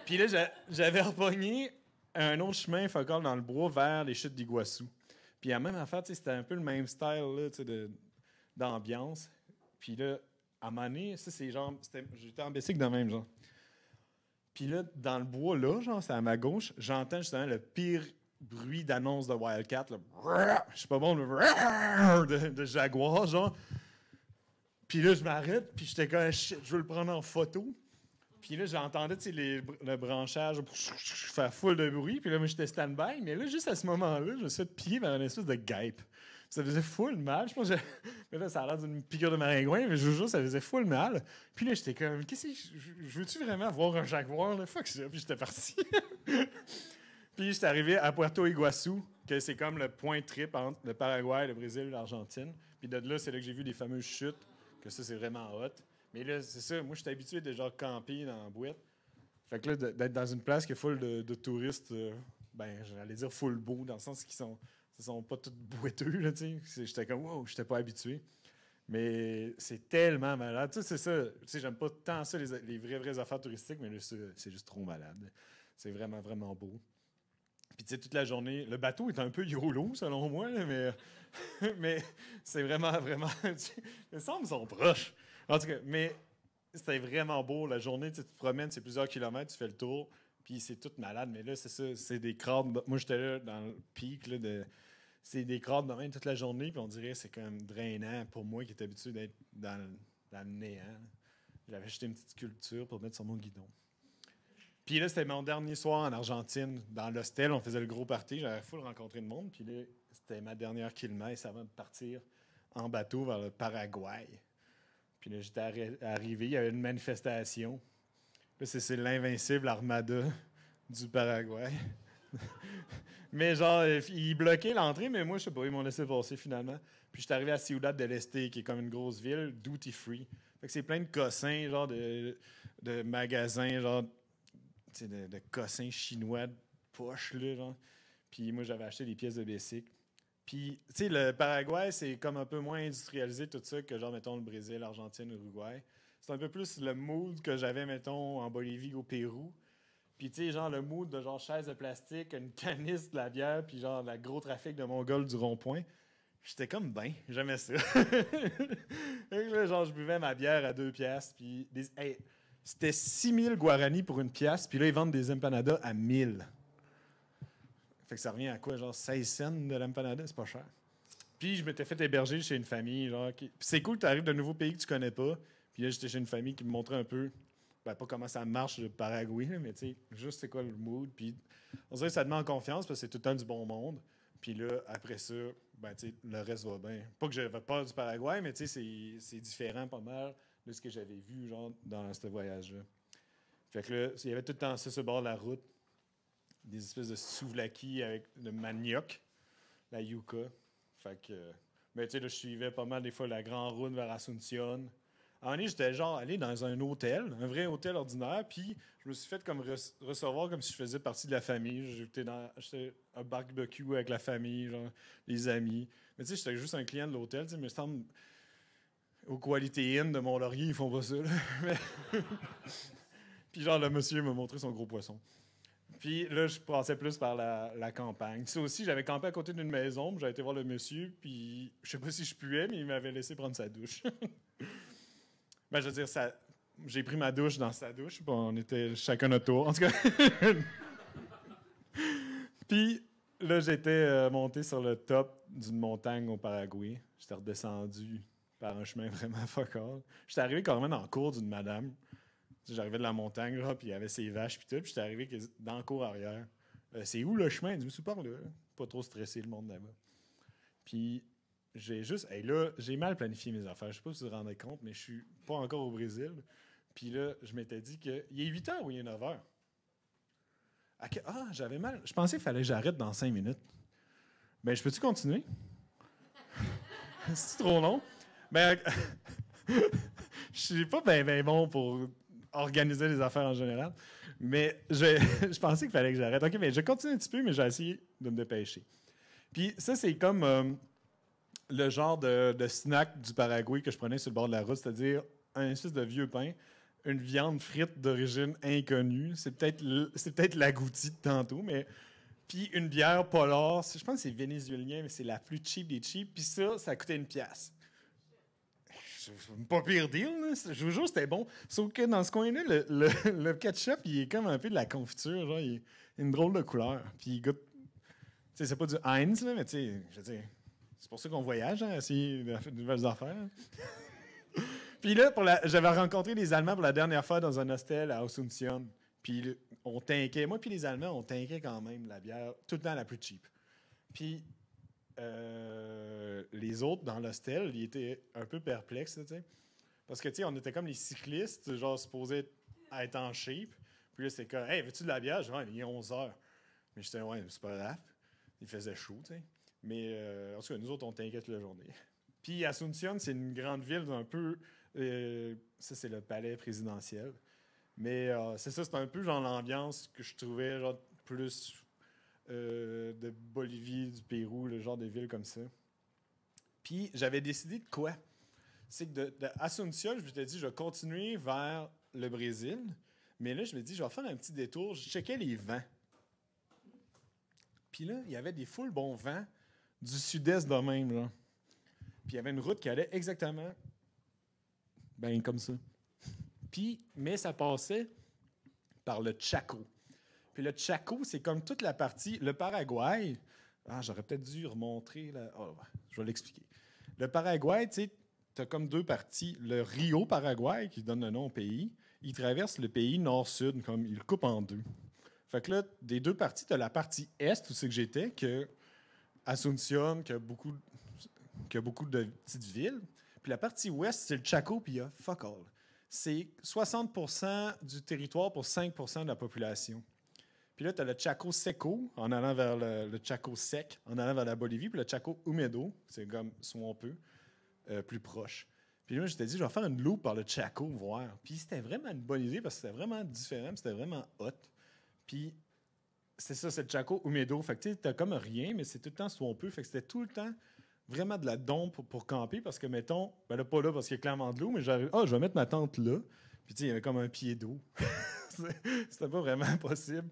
Puis là, j'avais repogné un autre chemin focal dans le bois vers les chutes d'Iguassou. Puis à même affaire, c'était un peu le même style là, d'ambiance. Puis là, à un moment donné, ça, c'est genre... J'étais en bicycle de même, genre. Puis là, dans le bois, là, genre, c'est à ma gauche, j'entends justement le pire bruit d'annonce de Wildcat. Là. Je suis pas bon, de jaguar, genre. Puis là, je m'arrête, puis j'étais comme, shit, je veux le prendre en photo. Puis là, j'entendais, le branchage faire full de bruit. Puis là, moi, j'étais stand-by. Mais là, juste à ce moment-là, je me suis fait piller par une espèce de guêpe. Ça faisait full mal. Je pense que mais là, ça a l'air d'une piqûre de maringouin, mais je vous jure, ça faisait full mal. Puis là, j'étais comme, qu'est-ce que je veux-tu vraiment voir un jaguar? Là? Fuck ça. Puis j'étais parti. Puis j'étais arrivé à Puerto Iguaçu, que c'est comme le point trip entre le Paraguay, le Brésil et l'Argentine. Puis de là, c'est là que j'ai vu les fameuses chutes, que ça, c'est vraiment hot. Mais là, c'est ça. Moi, j'étais habitué de genre camper dans la boîte. Fait que là, d'être dans une place qui est full de touristes, j'allais dire full beau, dans le sens qu'ils sont pas tous boiteux, là, tu sais. J'étais comme, wow, j'étais pas habitué. Mais c'est tellement malade. Tu sais, c'est ça. Tu sais, j'aime pas tant ça, les vraies affaires touristiques, mais là, c'est juste trop malade. C'est vraiment, vraiment beau. Puis, tu sais, toute la journée, le bateau est un peu YOLO, selon moi, là, mais c'est vraiment, vraiment... Les sembles sont proches. En tout cas, mais c'était vraiment beau. La journée, tu te promènes, c'est plusieurs kilomètres, tu fais le tour, puis c'est tout malade. Mais là, c'est ça, c'est des crânes. Moi, j'étais là dans le pic, là, c'est des crânes de même toute la journée, puis on dirait que c'est comme drainant pour moi qui est habitué d'être dans le néant. J'avais acheté une petite sculpture pour mettre sur mon guidon. Puis là, c'était mon dernier soir en Argentine, dans l'hostel. On faisait le gros party. J'avais full rencontré de monde. Puis là, c'était ma dernière kilomètre avant de partir en bateau vers le Paraguay. Puis là, j'étais arrivé. Il y avait une manifestation. Là, c'est l'invincible armada du Paraguay. Mais genre, ils bloquaient l'entrée, mais moi, je sais pas, ils m'ont laissé passer finalement. Puis j'étais arrivé à Ciudad del Este, qui est comme une grosse ville, duty free. Fait que c'est plein de cossins, genre de magasins, genre... De cossins chinois de poche, là, genre. Puis moi, j'avais acheté des pièces de bicycle. Puis, tu sais, le Paraguay, c'est comme un peu moins industrialisé, tout ça, que genre, mettons, le Brésil, l'Argentine, l'Uruguay. C'est un peu plus le mood que j'avais, mettons, en Bolivie, au Pérou. Puis, tu sais, genre, le mood de genre chaise de plastique, une canisse de la bière, puis genre, le gros trafic de Mongols du rond-point. J'étais comme ben, j'aimais ça. Et là, genre, je buvais ma bière à 2 piastres, puis... C'était 6 000 Guarani pour une pièce, puis là, ils vendent des empanadas à 1000. Fait que ça revient à quoi, genre 16 cents de l'empanada? C'est pas cher. Puis je m'étais fait héberger chez une famille, genre... Puis c'est cool, tu arrives d'un nouveau pays que tu connais pas, puis là, j'étais chez une famille qui me montrait un peu, pas comment ça marche le Paraguay, mais tu sais, juste c'est quoi le mood, puis on dirait que ça te met en confiance, parce que c'est tout le temps du bon monde. Puis là, après ça, tu sais, le reste va bien. Pas que j'avais peur du Paraguay, mais tu sais, c'est différent pas mal de ce que j'avais vu, genre, dans ce voyage-là. Fait que là, il y avait tout le temps ça sur le bord de la route. Des espèces de souvlaki avec le manioc, la yuca. Fait que... Mais tu sais, là, je suivais pas mal des fois la grande route vers Asunción. À un moment donné, j'étais genre allé dans un hôtel, un vrai hôtel ordinaire, puis je me suis fait comme recevoir comme si je faisais partie de la famille. J'étais un barbecue avec la famille, genre, les amis. Mais tu sais, j'étais juste un client de l'hôtel, tu sais, mais il semble... Au Quality Inn de Mont-Laurier, ils font pas ça, là. Puis genre, le monsieur m'a montré son gros poisson. Puis là, je passais plus par la campagne. Ça aussi, j'avais campé à côté d'une maison, puis j'avais été voir le monsieur, puis je sais pas si je puais, mais il m'avait laissé prendre sa douche. Je veux dire, j'ai pris ma douche dans sa douche, puis on était chacun notre tour. En tout cas... Puis là, j'étais monté sur le top d'une montagne au Paraguay. J'étais redescendu... par un chemin vraiment fuck all. J'étais arrivé carrément dans le cours d'une madame. Tu sais, j'arrivais de la montagne, là, puis il y avait ses vaches, puis tout. Puis j'étais arrivé dans le cours arrière. C'est où le chemin? Elle dit, je me suis par là. Pas trop stressé, le monde là-bas. Puis j'ai juste. Hey, là, j'ai mal planifié mes affaires. Je sais pas si vous vous rendez compte, mais je suis pas encore au Brésil. Puis là, je m'étais dit qu'il est 8 heures ou il est 9 heures. J'avais mal. Je pensais qu'il fallait que j'arrête dans 5 minutes. Ben, je peux-tu continuer? C'est trop long. Ben, je suis pas bien bon pour organiser les affaires en général. Mais je pensais qu'il fallait que j'arrête. OK, mais je continue un petit peu, mais j'ai essayé de me dépêcher. Puis ça, c'est comme le genre de snack du Paraguay que je prenais sur le bord de la route, c'est-à-dire un espèce de vieux pain, une viande frite d'origine inconnue. C'est peut-être l'agouti de tantôt, mais... Puis une bière polar. Je pense que c'est vénézuélien, mais c'est la plus cheap des cheap. Puis ça coûtait 1 pièce. Pas pire deal, là. Je vous jure, c'était bon. Sauf que dans ce coin-là, le ketchup, il est comme un peu de la confiture. Genre, il a une drôle de couleur. Puis il goûte... Tu sais, c'est pas du Heinz, là, mais tu sais, je veux dire, c'est pour ça qu'on voyage, hein, essayer de faire de nouvelles affaires. Puis là, j'avais rencontré des Allemands pour la dernière fois dans un hostel à Asunción. Puis on tinquait. Moi puis les Allemands, on tinquait quand même la bière tout le temps la plus cheap. Puis les autres dans l'hostel, ils étaient un peu perplexes, tu sais. Parce que, tu sais, on était comme les cyclistes, genre supposés être en shape. Puis là, c'était comme, hey, veux-tu de la bière? Je dis, ouais, il est 11 heures. Mais j'étais, ouais, c'est pas grave. Il faisait chaud, tu sais. Mais en tout cas, nous autres, on tinquait toute la journée. Puis Asunción, c'est une grande ville un peu. Ça, c'est le palais présidentiel. Mais c'est ça, c'est un peu genre l'ambiance que je trouvais genre plus de Bolivie, du Pérou, le genre de ville comme ça. Puis j'avais décidé de quoi? C'est que de Asunción, je me suis dit, je vais continuer vers le Brésil. Mais là, je me dis, je vais faire un petit détour. Je checkais les vents. Puis là, il y avait des full bons vents du sud-est de même, là. Puis il y avait une route qui allait exactement ben comme ça. Mais ça passait par le Chaco. Puis le Chaco, c'est comme toute la partie... Le Paraguay... j'aurais peut-être dû remontrer... je vais l'expliquer. Le Paraguay, tu sais, tu as comme deux parties. Le Rio Paraguay, qui donne le nom au pays, il traverse le pays nord-sud, comme il le coupe en deux. Fait que là, des deux parties, tu as la partie est, où c'est que j'étais, que Asunción, qui a beaucoup de petites villes. Puis la partie ouest, c'est le Chaco, puis il y a fuck all. C'est 60% du territoire pour 5% de la population. Puis là, tu as le Chaco Seco, en allant vers le Chaco Sec, en allant vers la Bolivie, puis le Chaco Húmedo, c'est comme swampeux, plus proche. Puis là, je t'ai dit, je vais faire une loupe par le Chaco, voir. Puis c'était vraiment une bonne idée, parce que c'était vraiment différent, c'était vraiment hot. Puis c'est ça, c'est le Chaco Húmedo. Fait que tu sais, t'as comme rien, mais c'est tout le temps swampeux. Fait que c'était tout le temps vraiment de la dompe pour camper, parce que, mettons, ben là, pas là parce qu'il y a clairement de l'eau, mais j'arrive, je vais mettre ma tente là. Puis, tu sais, il y avait comme un pied d'eau. C'était pas vraiment possible.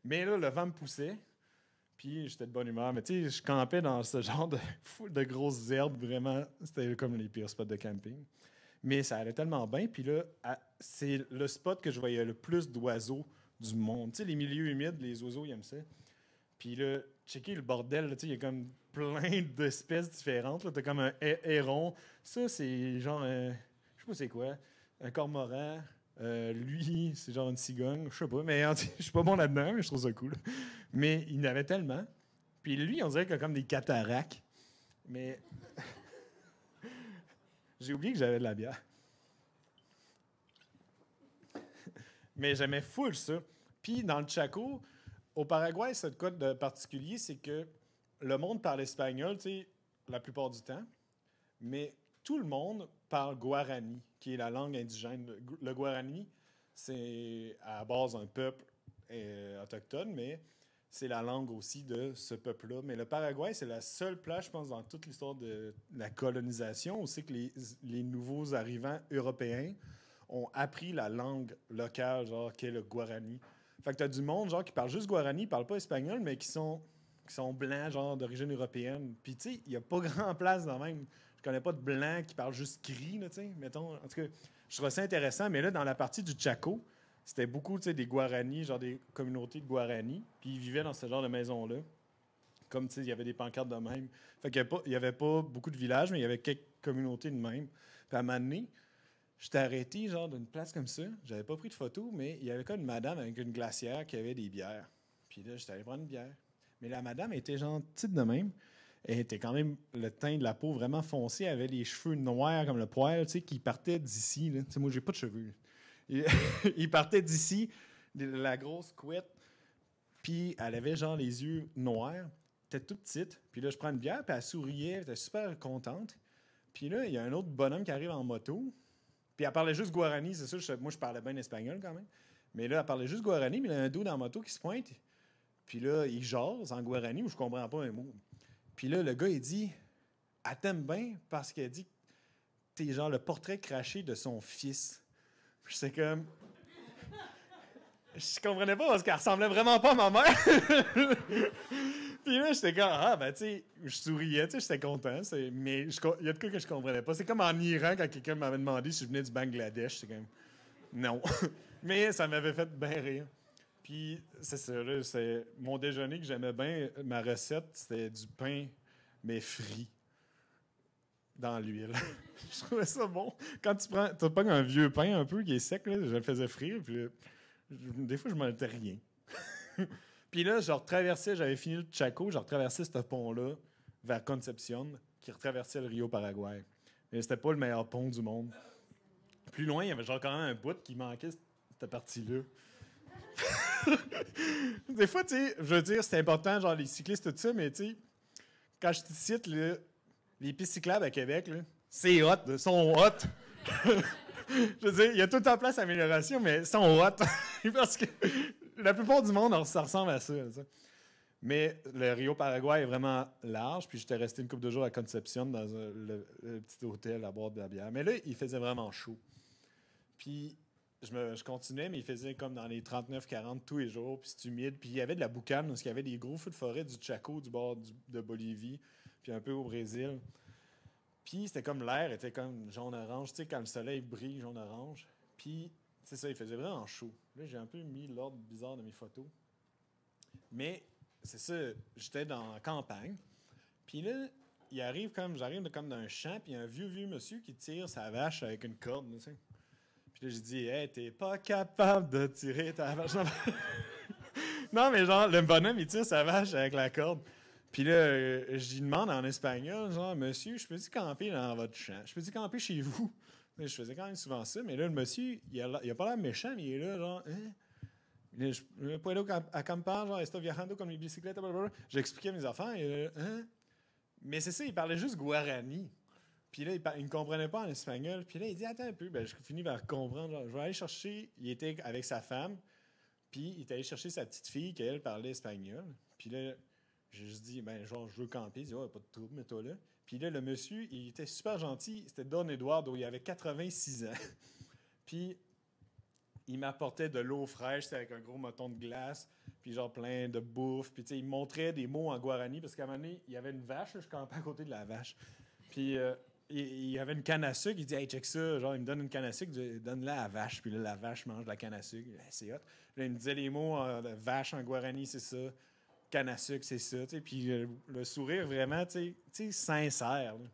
Mais là, le vent me poussait, puis j'étais de bonne humeur. Mais, tu sais, je campais dans ce genre de grosses herbes, vraiment. C'était comme les pires spots de camping. Mais ça allait tellement bien. Puis là, c'est le spot que je voyais le plus d'oiseaux du monde. Tu sais, les milieux humides, les oiseaux, ils aiment ça. Puis là, checker le bordel, il y a comme plein d'espèces différentes. T'as comme un héron. Ça, c'est genre je sais pas c'est quoi. Un cormoran. Lui, c'est genre une cigogne. Je sais pas, mais je suis pas bon là-dedans, mais je trouve ça cool. Mais il y en avait tellement. Puis lui, on dirait qu'il a comme des cataractes. Mais j'ai oublié que j'avais de la bière. Mais j'aimais full ça. Puis dans le Chaco, au Paraguay, ce code de particulier, c'est que le monde parle espagnol, tu sais, la plupart du temps, mais tout le monde parle guarani, qui est la langue indigène. Le guarani, c'est à la base un peuple autochtone, mais c'est la langue aussi de ce peuple-là. Mais le Paraguay, c'est la seule place, je pense, dans toute l'histoire de la colonisation, où c'est que les nouveaux arrivants européens ont appris la langue locale, genre, qui est le guarani. Fait que t'as du monde, genre, qui parle juste guarani, qui parle pas espagnol, mais qui sont blancs, genre, d'origine européenne. Puis, tu sais, il n'y a pas grand place dans même. Je connais pas de blancs qui parlent juste cri, tu sais, mettons. En tout cas, je trouve ça intéressant. Mais là, dans la partie du Chaco, c'était beaucoup, tu sais, des Guarani, genre des communautés de Guarani. Puis ils vivaient dans ce genre de maison-là. Comme, tu sais, il y avait des pancartes de même. Fait qu'il y avait pas beaucoup de villages, mais il y avait quelques communautés de même. Puis à un moment donné, j'étais arrêté, genre, d'une place comme ça. J'avais pas pris de photo, mais il y avait comme une madame avec une glacière qui avait des bières. Puis là, j'étais allé prendre une bière. Mais la madame était, genre, petite de même. Elle était quand même, le teint de la peau vraiment foncé. Elle avait les cheveux noirs comme le poil, tu sais, qui partaient d'ici. Tu sais, moi, j'ai pas de cheveux. Il partait d'ici, la grosse couette. Puis elle avait, genre, les yeux noirs. Elle était toute petite. Puis là, je prends une bière, puis elle souriait. Elle était super contente. Puis là, il y a un autre bonhomme qui arrive en moto. Puis elle parlait juste guarani, c'est sûr. Moi, je parlais bien espagnol quand même. Mais là, elle parlait juste guarani, mais il y a un dos dans la moto qui se pointe. Puis là, il jase en guarani où je comprends pas un mot. Puis là, le gars, il dit « Elle t'aime bien parce qu'elle dit que t'es genre le portrait craché de son fils. » Puis j'étais comme... Je comprenais pas parce qu'elle ressemblait vraiment pas à ma mère. Puis là, j'étais comme, ah, ben, tu sais, je souriais, tu sais, j'étais content. Mais il y a de quoi que je comprenais pas. C'est comme en Iran, quand quelqu'un m'avait demandé si je venais du Bangladesh. J'étais comme, non. Mais ça m'avait fait bien rire. Puis, c'est ça, là, c'est mon déjeuner que j'aimais bien. Ma recette, c'était du pain, mais frit, dans l'huile. Je trouvais ça bon. Quand tu prends un vieux pain un peu qui est sec, là, je le faisais frire, puis des fois, je m'en étais rien. Puis là, j'avais fini le Chaco, j'ai retraversé ce pont-là vers Concepción, qui retraversait le Rio Paraguay. Mais c'était pas le meilleur pont du monde. Plus loin, il y avait genre quand même un bout qui manquait cette partie-là. Des fois, tu sais, je veux dire, c'est important, genre les cyclistes, tout ça, mais tu sais, quand je te cite, là, les pistes cyclables à Québec, là, c'est hot, ils sont hot. Je veux dire, il y a tout le temps place à amélioration, mais ils sont hot. Parce que la plupart du monde, ça ressemble à ça. Mais le Rio Paraguay est vraiment large, puis j'étais resté une couple de jours à Concepción dans le petit hôtel à boire de la bière. Mais là, il faisait vraiment chaud. Puis je continuais, mais il faisait comme dans les 39-40 tous les jours, puis c'est humide. Puis il y avait de la boucane, parce qu'il y avait des gros feux de forêt du Chaco, du bord de Bolivie, puis un peu au Brésil. Puis c'était comme l'air était comme jaune-orange, tu sais, quand le soleil brille jaune-orange. Puis c'est ça, il faisait vraiment chaud. Là, j'ai un peu mis l'ordre bizarre de mes photos. Mais c'est ça, j'étais dans la campagne. Puis là, j'arrive comme dans un champ, puis il y a un vieux monsieur qui tire sa vache avec une corde, tu sais. Puis là, j'ai dit, hey, t'es pas capable de tirer ta vache. Non, mais genre, le bonhomme, il tire sa vache avec la corde. Puis là, j'y demande en espagnol, genre, monsieur, je peux-tu camper dans votre champ? Je peux-tu camper chez vous? Je faisais quand même souvent ça, mais là, le monsieur, il a pas l'air méchant, mais il est là, genre, hein? Je puedo acampar, genre, estoy viajando con mi bicicleta, blablabla. J'expliquais mes affaires, et hein? Mais c'est ça, il parlait juste guarani. Puis là, il ne comprenait pas en espagnol. Puis là, il dit, attends un peu, ben, je finis par comprendre. Genre, je vais aller chercher, il était avec sa femme, puis il est allé chercher sa petite fille, qui, elle, parlait espagnol. Puis là, j'ai juste dit, ben, genre, je veux camper. Il dit, oh, pas de trouble, mets-toi là. Puis là, le monsieur, il était super gentil. C'était Don Eduardo, il avait 86 ans. Puis il m'apportait de l'eau fraîche, c'était avec un gros moton de glace, puis genre plein de bouffe. Puis tu sais, il me montrait des mots en guarani, parce qu'à un moment donné, il y avait une vache, je campais à côté de la vache. Puis il y avait une canne à sucre, il dit, hey, check ça. Genre, il me donne une canne à sucre, donne-la à la vache. Puis là, la vache mange de la canne à sucre. Hey, c'est hot. Là, il me disait les mots de vache en guarani, c'est ça. Canne à sucre, c'est ça. Puis le sourire vraiment, tu sais, sincère. Là.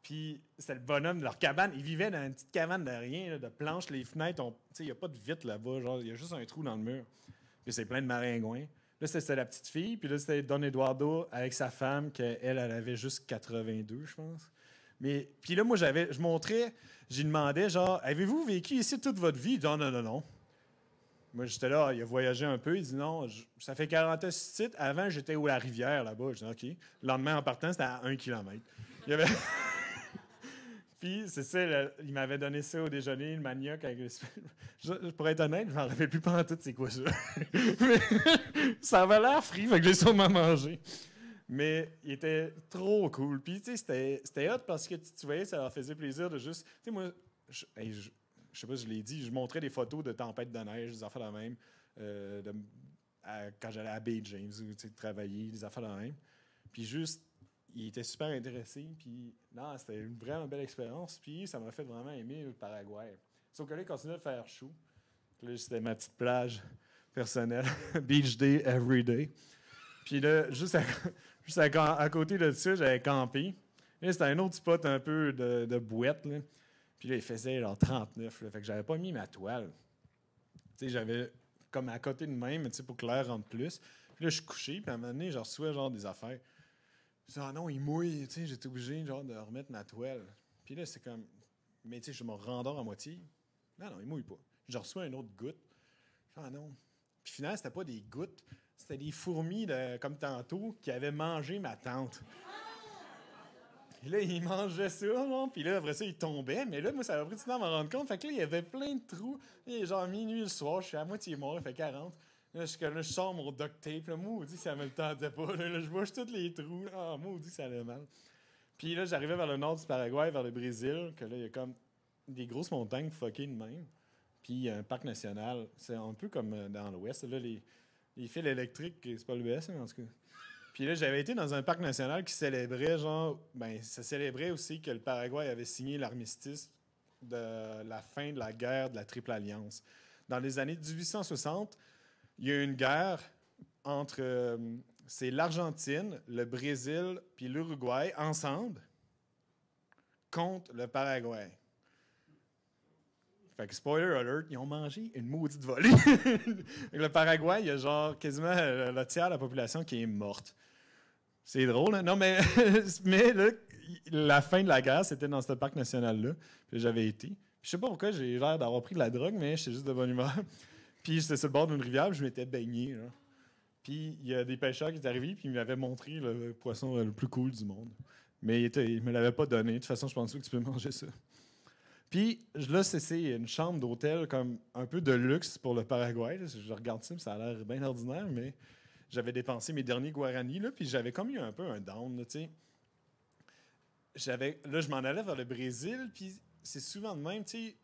Puis c'était le bonhomme de leur cabane. Ils vivaient dans une petite cabane de rien, là, de planches. Les fenêtres, il n'y a pas de vitre là-bas. Genre, il y a juste un trou dans le mur. Puis c'est plein de maringouins. Là, c'était la petite fille. Puis là, c'était Don Eduardo avec sa femme, qu'elle, elle avait juste 82, je pense. Mais puis là, moi, je montrais, j'y demandais, genre, avez-vous vécu ici toute votre vie? Il dit, non. Moi, j'étais là, il a voyagé un peu. Il dit, non, ça fait 40 ans ce titre. Avant, j'étais où la rivière, là-bas. Je dis, OK. Le lendemain, en partant, c'était à 1 kilomètre. Il y avait... Puis, c'est ça, il m'avait donné ça au déjeuner, le manioc avec pour être honnête, je m'en rappelle plus pendant tout c'est quoi ça. Mais ça avait l'air frit, fait que j'ai sûrement mangé. Mais il était trop cool. Puis, tu sais, c'était hot parce que tu voyais, ça leur faisait plaisir de juste... Tu sais, moi, je sais pas si je l'ai dit, je montrais des photos de tempêtes de neige, des affaires de même, quand j'allais à Bay James, tu sais, travailler, des affaires de même. Puis juste, il était super intéressé, puis non, c'était une vraiment belle expérience, puis ça m'a fait vraiment aimer le Paraguay. Sauf que là, il continuait de faire chaud. Puis là, c'était ma petite plage personnelle, beach day every day. Puis là, Juste à côté de ça, j'avais campé. Là, c'était un autre spot un peu de boîte. Là. Puis là, il faisait genre 39. Là, fait que j'avais pas mis ma toile. Tu sais, j'avais comme à côté de même, tu sais, pour que l'air rentre plus. Puis là, je suis couché, puis à un moment donné, je reçois genre des affaires. Je dis, ah non, il mouille, tu sais, j'étais obligé genre de remettre ma toile. Puis là, c'est comme, mais tu sais, je me rendors à moitié. Non, non, il mouille pas. Je reçois une autre goutte. Je dis, ah non. Puis finalement, c'était pas des gouttes, c'était des fourmis, comme tantôt, qui avaient mangé ma tente. Et là, il mangeait ça, genre, puis là, après ça, il tombait. Mais là, moi, ça m'a pris du temps à m'en rendre compte. Fait que là, il y avait plein de trous. Il est genre minuit le soir, je suis à moitié mort, il fait 40. Là, je sors mon duct tape. Là, maudit, ça me le tentait pas. Là, je bouge tous les trous. Ah, maudit, ça allait mal. Puis là, j'arrivais vers le nord du Paraguay, vers le Brésil, que là, il y a comme des grosses montagnes fuckées de même. Puis il y a un parc national. C'est un peu comme dans l'Ouest. Là, les fils électriques, c'est pas l'Ouest, en tout cas. Puis là, j'avais été dans un parc national qui célébrait, genre, ben, ça célébrait aussi que le Paraguay avait signé l'armistice de la fin de la guerre de la Triple Alliance. Dans les années 1860, il y a eu une guerre entre, c'est l'Argentine, le Brésil puis l'Uruguay ensemble contre le Paraguay. Fait que spoiler alert, ils ont mangé une maudite volée. Le Paraguay, il y a genre quasiment le tiers de la population qui est morte. C'est drôle, hein? Non, mais, mais là, la fin de la guerre, c'était dans ce parc national-là. Puis j'avais été. Puis je sais pas pourquoi j'ai l'air d'avoir pris de la drogue, mais j'étais juste de bonne humeur. Puis j'étais sur le bord d'une rivière, puis je m'étais baigné. Là. Puis il y a des pêcheurs qui étaient arrivés, puis ils m'avaient montré le poisson le plus cool du monde. Mais il me l'avait pas donné. De toute façon, je pense pas que tu peux manger ça. Puis là, c'est une chambre d'hôtel comme un peu de luxe pour le Paraguay. Là. Je regarde ça, ça a l'air bien ordinaire, mais j'avais dépensé mes derniers Guarani, là, puis j'avais comme eu un peu un down, là, tu sais. Là, je m'en allais vers le Brésil, puis c'est souvent de même, tu sais,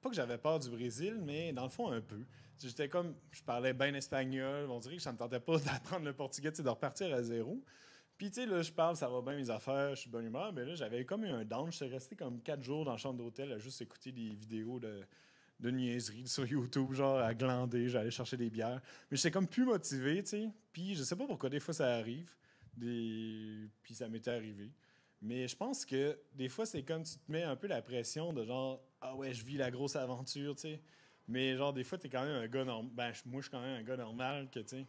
pas que j'avais peur du Brésil, mais dans le fond, un peu. J'étais comme, je parlais bien espagnol, on dirait que ça me tentait pas d'apprendre le portugais, tu sais, de repartir à zéro. Puis, tu sais, là, je parle, ça va bien mes affaires, je suis de bonne humeur, mais là, j'avais comme eu un down. J'étais resté comme 4 jours dans la chambre d'hôtel à juste écouter des vidéos de niaiseries sur YouTube, genre à glander, j'allais chercher des bières. Mais j'étais comme plus motivé, tu sais. Puis, je sais pas pourquoi des fois ça arrive, puis ça m'était arrivé. Mais je pense que des fois, c'est comme tu te mets un peu la pression de genre, ah ouais, je vis la grosse aventure, tu sais. Mais genre, des fois, t'es quand même un gars normal. Ben, moi, je suis quand même un gars normal que, tu sais,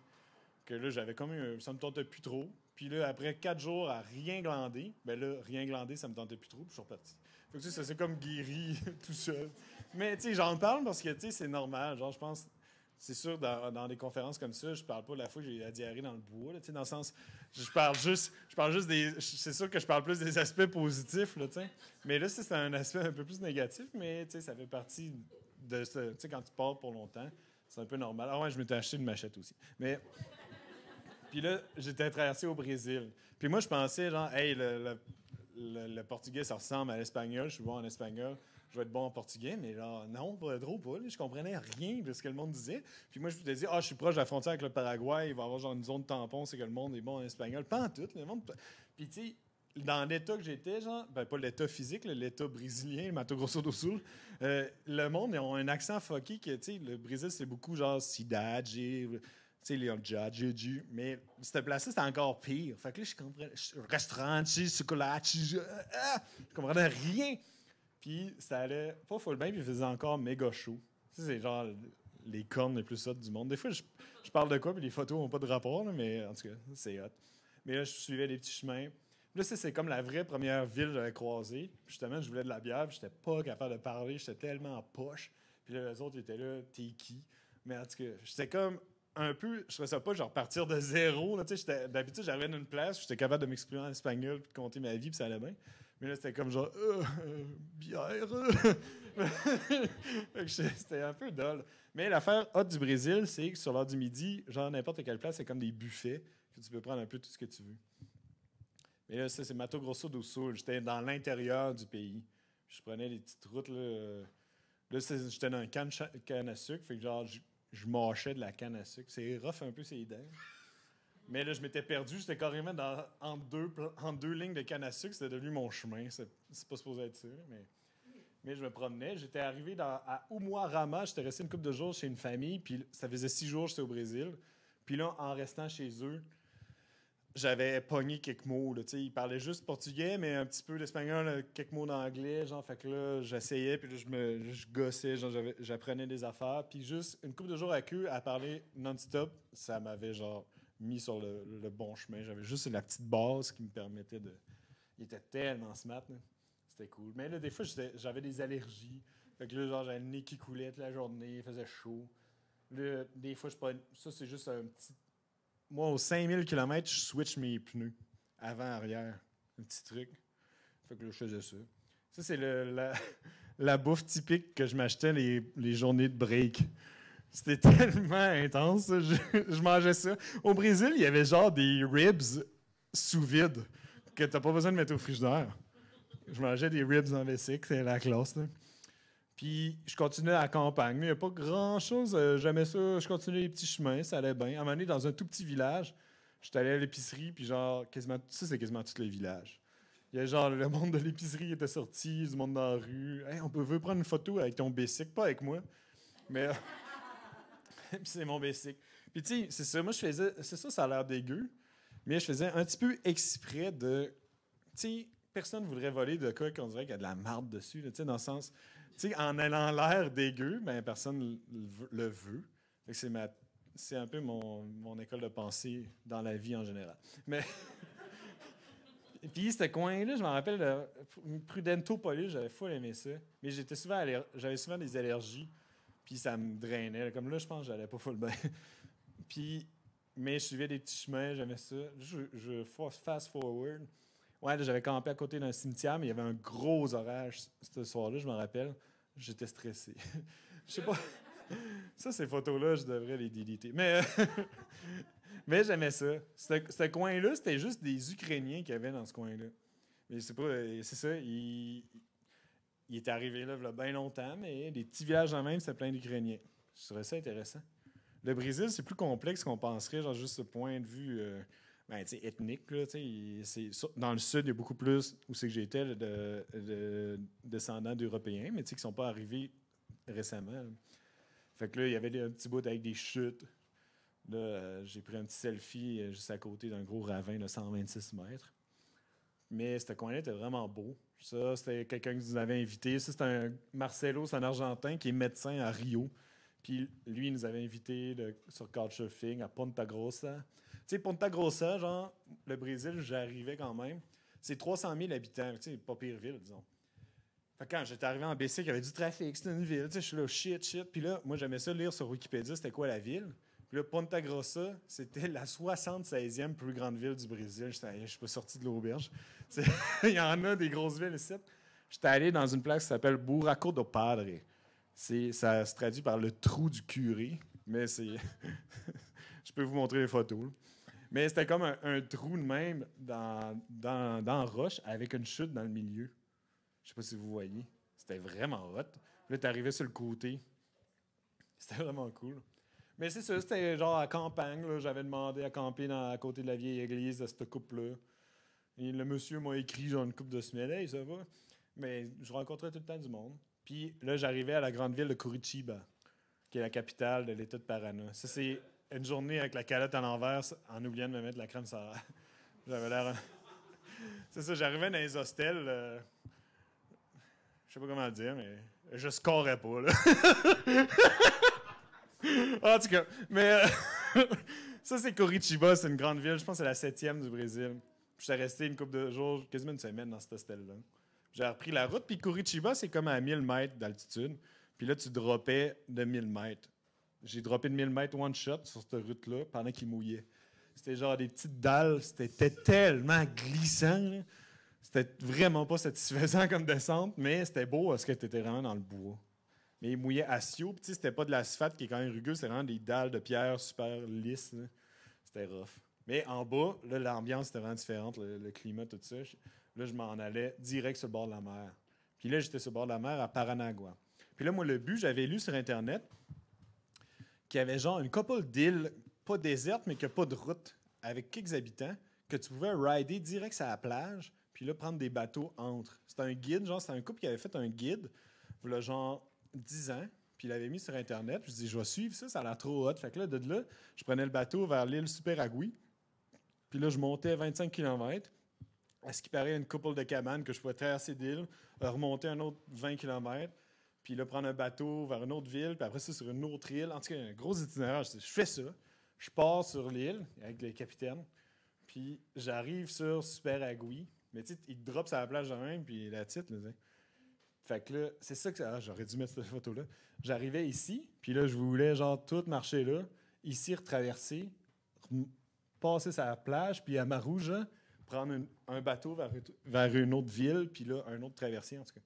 que là, j'avais comme ça me tentait plus trop. Puis là, après 4 jours à rien glander, ben là, rien glander, ça me tentait plus trop, puis je suis reparti. Fait que, tu sais, ça s'est comme guéri tout seul. Mais, tu sais, j'en parle parce que, tu sais, c'est normal. Genre, je pense, c'est sûr, dans des conférences comme ça, je parle pas de la fois que j'ai eu la diarrhée dans le bois, là, tu sais, dans le sens, je parle juste des, c'est sûr que je parle plus des aspects positifs, là, tu sais. Mais là, c'est un aspect un peu plus négatif, mais, tu sais, ça fait partie de ça. Tu sais, quand tu pars pour longtemps, c'est un peu normal. Ah ouais, je m'étais acheté une machette aussi. Mais... Puis là, j'étais traversé au Brésil. Puis moi, je pensais, genre, hey, le portugais, ça ressemble à l'espagnol. Je suis bon en espagnol. Je vais être bon en portugais. Mais là, non, pas trop pas. Là. Je comprenais rien de ce que le monde disait. Puis moi, je me disais, je suis proche de la frontière avec le Paraguay. Il va y avoir genre une zone tampon. C'est que le monde est bon en espagnol. Pas en tout. Le monde... Puis tu sais, dans l'état que j'étais, genre, ben pas l'état physique, l'état brésilien, le Mato Grosso do Sul, le monde, ils ont un accent fucké que, tu sais, le Brésil, c'est beaucoup genre cidade, tu sais, les Judge, mais cette place-là, c'était encore pire. Fait que là, je comprenais. Restaurant, chocolat, je comprenais rien. Puis ça allait pas full bien, puis il faisait encore méga chaud. Ça, c'est genre les cornes les plus hot du monde. Des fois, je parle de quoi, puis les photos n'ont pas de rapport, là, mais en tout cas, c'est hot. Mais là, je suivais des petits chemins. Puis là, c'est comme la vraie première ville que j'avais croisée. Puis justement, je voulais de la bière, puis j'étais pas capable de parler. J'étais tellement en poche. Puis là, les autres étaient là, t'es qui? Mais en tout cas, j'étais comme un peu, je trouvais ça pas genre partir de zéro. Là, d'habitude, j'arrivais d'une place, j'étais capable de m'exprimer en espagnol puis de compter ma vie, puis ça allait bien. Mais là, c'était comme genre, bière. C'était un peu dull. Mais l'affaire hot du Brésil, c'est que sur l'heure du midi, genre n'importe quelle place, c'est comme des buffets que tu peux prendre un peu tout ce que tu veux. Mais là, ça, c'est Mato Grosso do Sul. J'étais dans l'intérieur du pays. Je prenais des petites routes. Là j'étais dans un canne à sucre. Fait que genre, je mâchais de la canne à sucre. C'est rough un peu, ces dents. Mais là, je m'étais perdu. J'étais carrément entre deux lignes de canne à sucre. C'était devenu mon chemin. C'est pas supposé être ça, mais je me promenais. J'étais arrivé à Umuarama. J'étais resté une couple de jours chez une famille. Puis ça faisait 6 jours que j'étais au Brésil. Puis là, en restant chez eux, j'avais pogné quelques mots. Là, tu sais, il parlait juste portugais, mais un petit peu d'espagnol, quelques mots d'anglais. Genre, fait que là, j'essayais, puis là, je gossais, genre, j'apprenais des affaires. Puis juste une couple de jours avec eux à parler non-stop, ça m'avait genre mis sur le bon chemin. J'avais juste la petite base qui me permettait de. Il était tellement smart, là. C'était cool. Mais là, des fois, j'avais des allergies. Fait que là, genre, j'avais le nez qui coulait toute la journée, il faisait chaud. Là, des fois, je pas. Ça, c'est juste un petit. Moi, aux 5000 km, je switch mes pneus. Avant-arrière. Un petit truc. Fait que là, je faisais ça. Ça, c'est la bouffe typique que je m'achetais les journées de break. C'était tellement intense, ça. Je mangeais ça. Au Brésil, il y avait genre des ribs sous vide que t'as pas besoin de mettre au frigidaire. Je mangeais des ribs en Bessic, c'est la classe, là. Puis je continuais à la campagne. Il n'y a pas grand-chose. J'aimais ça. Je continuais les petits chemins, ça allait bien. À un moment donné, dans un tout petit village, j'étais allé à l'épicerie, puis genre, quasiment, ça, c'est quasiment tous les villages. Il y a genre, le monde de l'épicerie était sorti, du monde dans la rue. Hey, veut prendre une photo avec ton Bessic, pas avec moi. Mais puis c'est mon Bessic. Puis tu sais, c'est ça, moi je faisais, c'est ça, ça a l'air dégueu, mais je faisais un petit peu exprès de, tu sais, personne ne voudrait voler de quoi qu'on dirait qu'il y a de la marde dessus, là, tu sais, dans le sens, tu sais, en allant l'air dégueu, ben personne le veut. Fait que c'est un peu mon école de pensée dans la vie en général. Mais puis ce coin-là, je me rappelle, Prudentopolis, j'avais full aimé ça, mais j'avais souvent des allergies, puis ça me drainait. Comme là, je pense que j'allais pas full bien. Puis, mais je suivais des petits chemins, j'aimais ça. Je fast forward. Ouais, là, j'avais campé à côté d'un cimetière, mais il y avait un gros orage ce soir-là, je me rappelle. J'étais stressé. Je sais pas. Ça, ces photos-là, je devrais les déliter. Mais j'aimais ça. Ce coin-là, c'était juste des Ukrainiens qui avaient dans ce coin-là. Mais c'est pas. C'est ça. Il est arrivé là, il y a bien longtemps, mais des petits villages en même, c'est plein d'Ukrainiens. Je trouvais ça intéressant. Le Brésil, c'est plus complexe qu'on penserait, genre juste ce point de vue ben, ethnique. Là, dans le sud, il y a beaucoup plus, où c'est que j'étais, de descendants d'Européens, mais qui ne sont pas arrivés récemment. Là. Fait que là, il y avait un petit bout avec des chutes. Là, j'ai pris un petit selfie juste à côté d'un gros ravin de 126 mètres. Mais ce coin-là était vraiment beau. Ça, c'était quelqu'un qui nous avait invité. Ça, c'était un Marcelo, c'est un Argentin qui est médecin à Rio. Puis lui, il nous avait invités sur Couchsurfing à Ponta Grossa. Tu sais, Ponta Grossa, genre, le Brésil, j'arrivais quand même. C'est 300 000 habitants. Tu sais, pas pire ville, disons. Fait que quand j'étais arrivé en BC, il y avait du trafic, c'était une ville. Tu sais, je suis là, shit. Puis là, moi, j'aimais ça lire sur Wikipédia, c'était quoi la ville. Puis là, Ponta Grossa, c'était la 76e plus grande ville du Brésil. Je suis pas sorti de l'auberge. Il y en a des grosses villes ici. J'étais allé dans une place qui s'appelle Buraco do Padre. Ça se traduit par le trou du curé, mais c'est. Je peux vous montrer les photos. Là. Mais c'était comme un trou de même dans roche avec une chute dans le milieu. Je sais pas si vous voyez. C'était vraiment hot. Là, t'arrivais sur le côté. C'était vraiment cool. Mais c'est ça, c'était genre à campagne. Là. J'avais demandé à camper à côté de la vieille église de cette coupe-là. Et le monsieur m'a écrit genre une couple de semaines. Hey, ça va? Mais je rencontrais tout le temps du monde. Puis là, j'arrivais à la grande ville de Curitiba, qui est la capitale de l'État de Paraná. Ça, c'est une journée avec la calotte à l'envers en oubliant de me mettre de la crème solaire. J'avais l'air. C'est ça, j'arrivais dans les hostels. Je sais pas comment le dire, mais je scorais pas, là. En tout cas, mais ça, c'est Curitiba, c'est une grande ville. Je pense que c'est la 7e du Brésil. Puis j'étais resté une couple de jours, quasiment une semaine dans cet hostel-là. J'ai repris la route, puis Curitiba, c'est comme à 1000 mètres d'altitude. Puis là, tu droppais de 1000 mètres. J'ai droppé de 1000 mètres one shot sur cette route-là pendant qu'il mouillait. C'était genre des petites dalles. C'était tellement glissant. Là. C'était vraiment pas satisfaisant comme descente, mais c'était beau parce que tu étais vraiment dans le bois. Mais il mouillait à Sio, puis c'était pas de l'asphalte qui est quand même rugueux, c'était vraiment des dalles de pierre super lisses. Là. C'était rough. Mais en bas, là, l'ambiance était vraiment différente, le climat, tout ça. Là, je m'en allais direct sur le bord de la mer. Puis là, j'étais sur le bord de la mer à Paranagua. Puis là, moi, le but, j'avais lu sur Internet qu'il y avait genre une couple d'îles, pas désertes, mais qui n'a pas de route, avec quelques habitants, que tu pouvais rider direct sur la plage, puis là, prendre des bateaux entre. C'était un guide, genre, c'était un couple qui avait fait un guide, voilà, genre 10 ans, puis il l'avait mis sur Internet. Puis je dis, je vais suivre ça, ça a l'air trop hot. Fait que là, de là, je prenais le bateau vers l'île Superagui. Puis là, je montais 25 km. À ce qui paraît, une couple de cabanes que je pouvais traverser d'île, remonter un autre 20 km, puis là, prendre un bateau vers une autre ville, puis après ça, sur une autre île. En tout cas, un gros itinéraire. Je fais ça. Je pars sur l'île avec le capitaine, puis j'arrive sur Super-Agui. Mais tu sais, il te drop sur la plage de même, puis la titre, là, fait que là, c'est ça que... j'aurais dû mettre cette photo-là. J'arrivais ici, puis là, je voulais, genre, tout marcher là, ici, retraverser, passer sur la plage, puis à Marouge, prendre un bateau vers une autre ville, puis là, un autre traversier, en tout cas.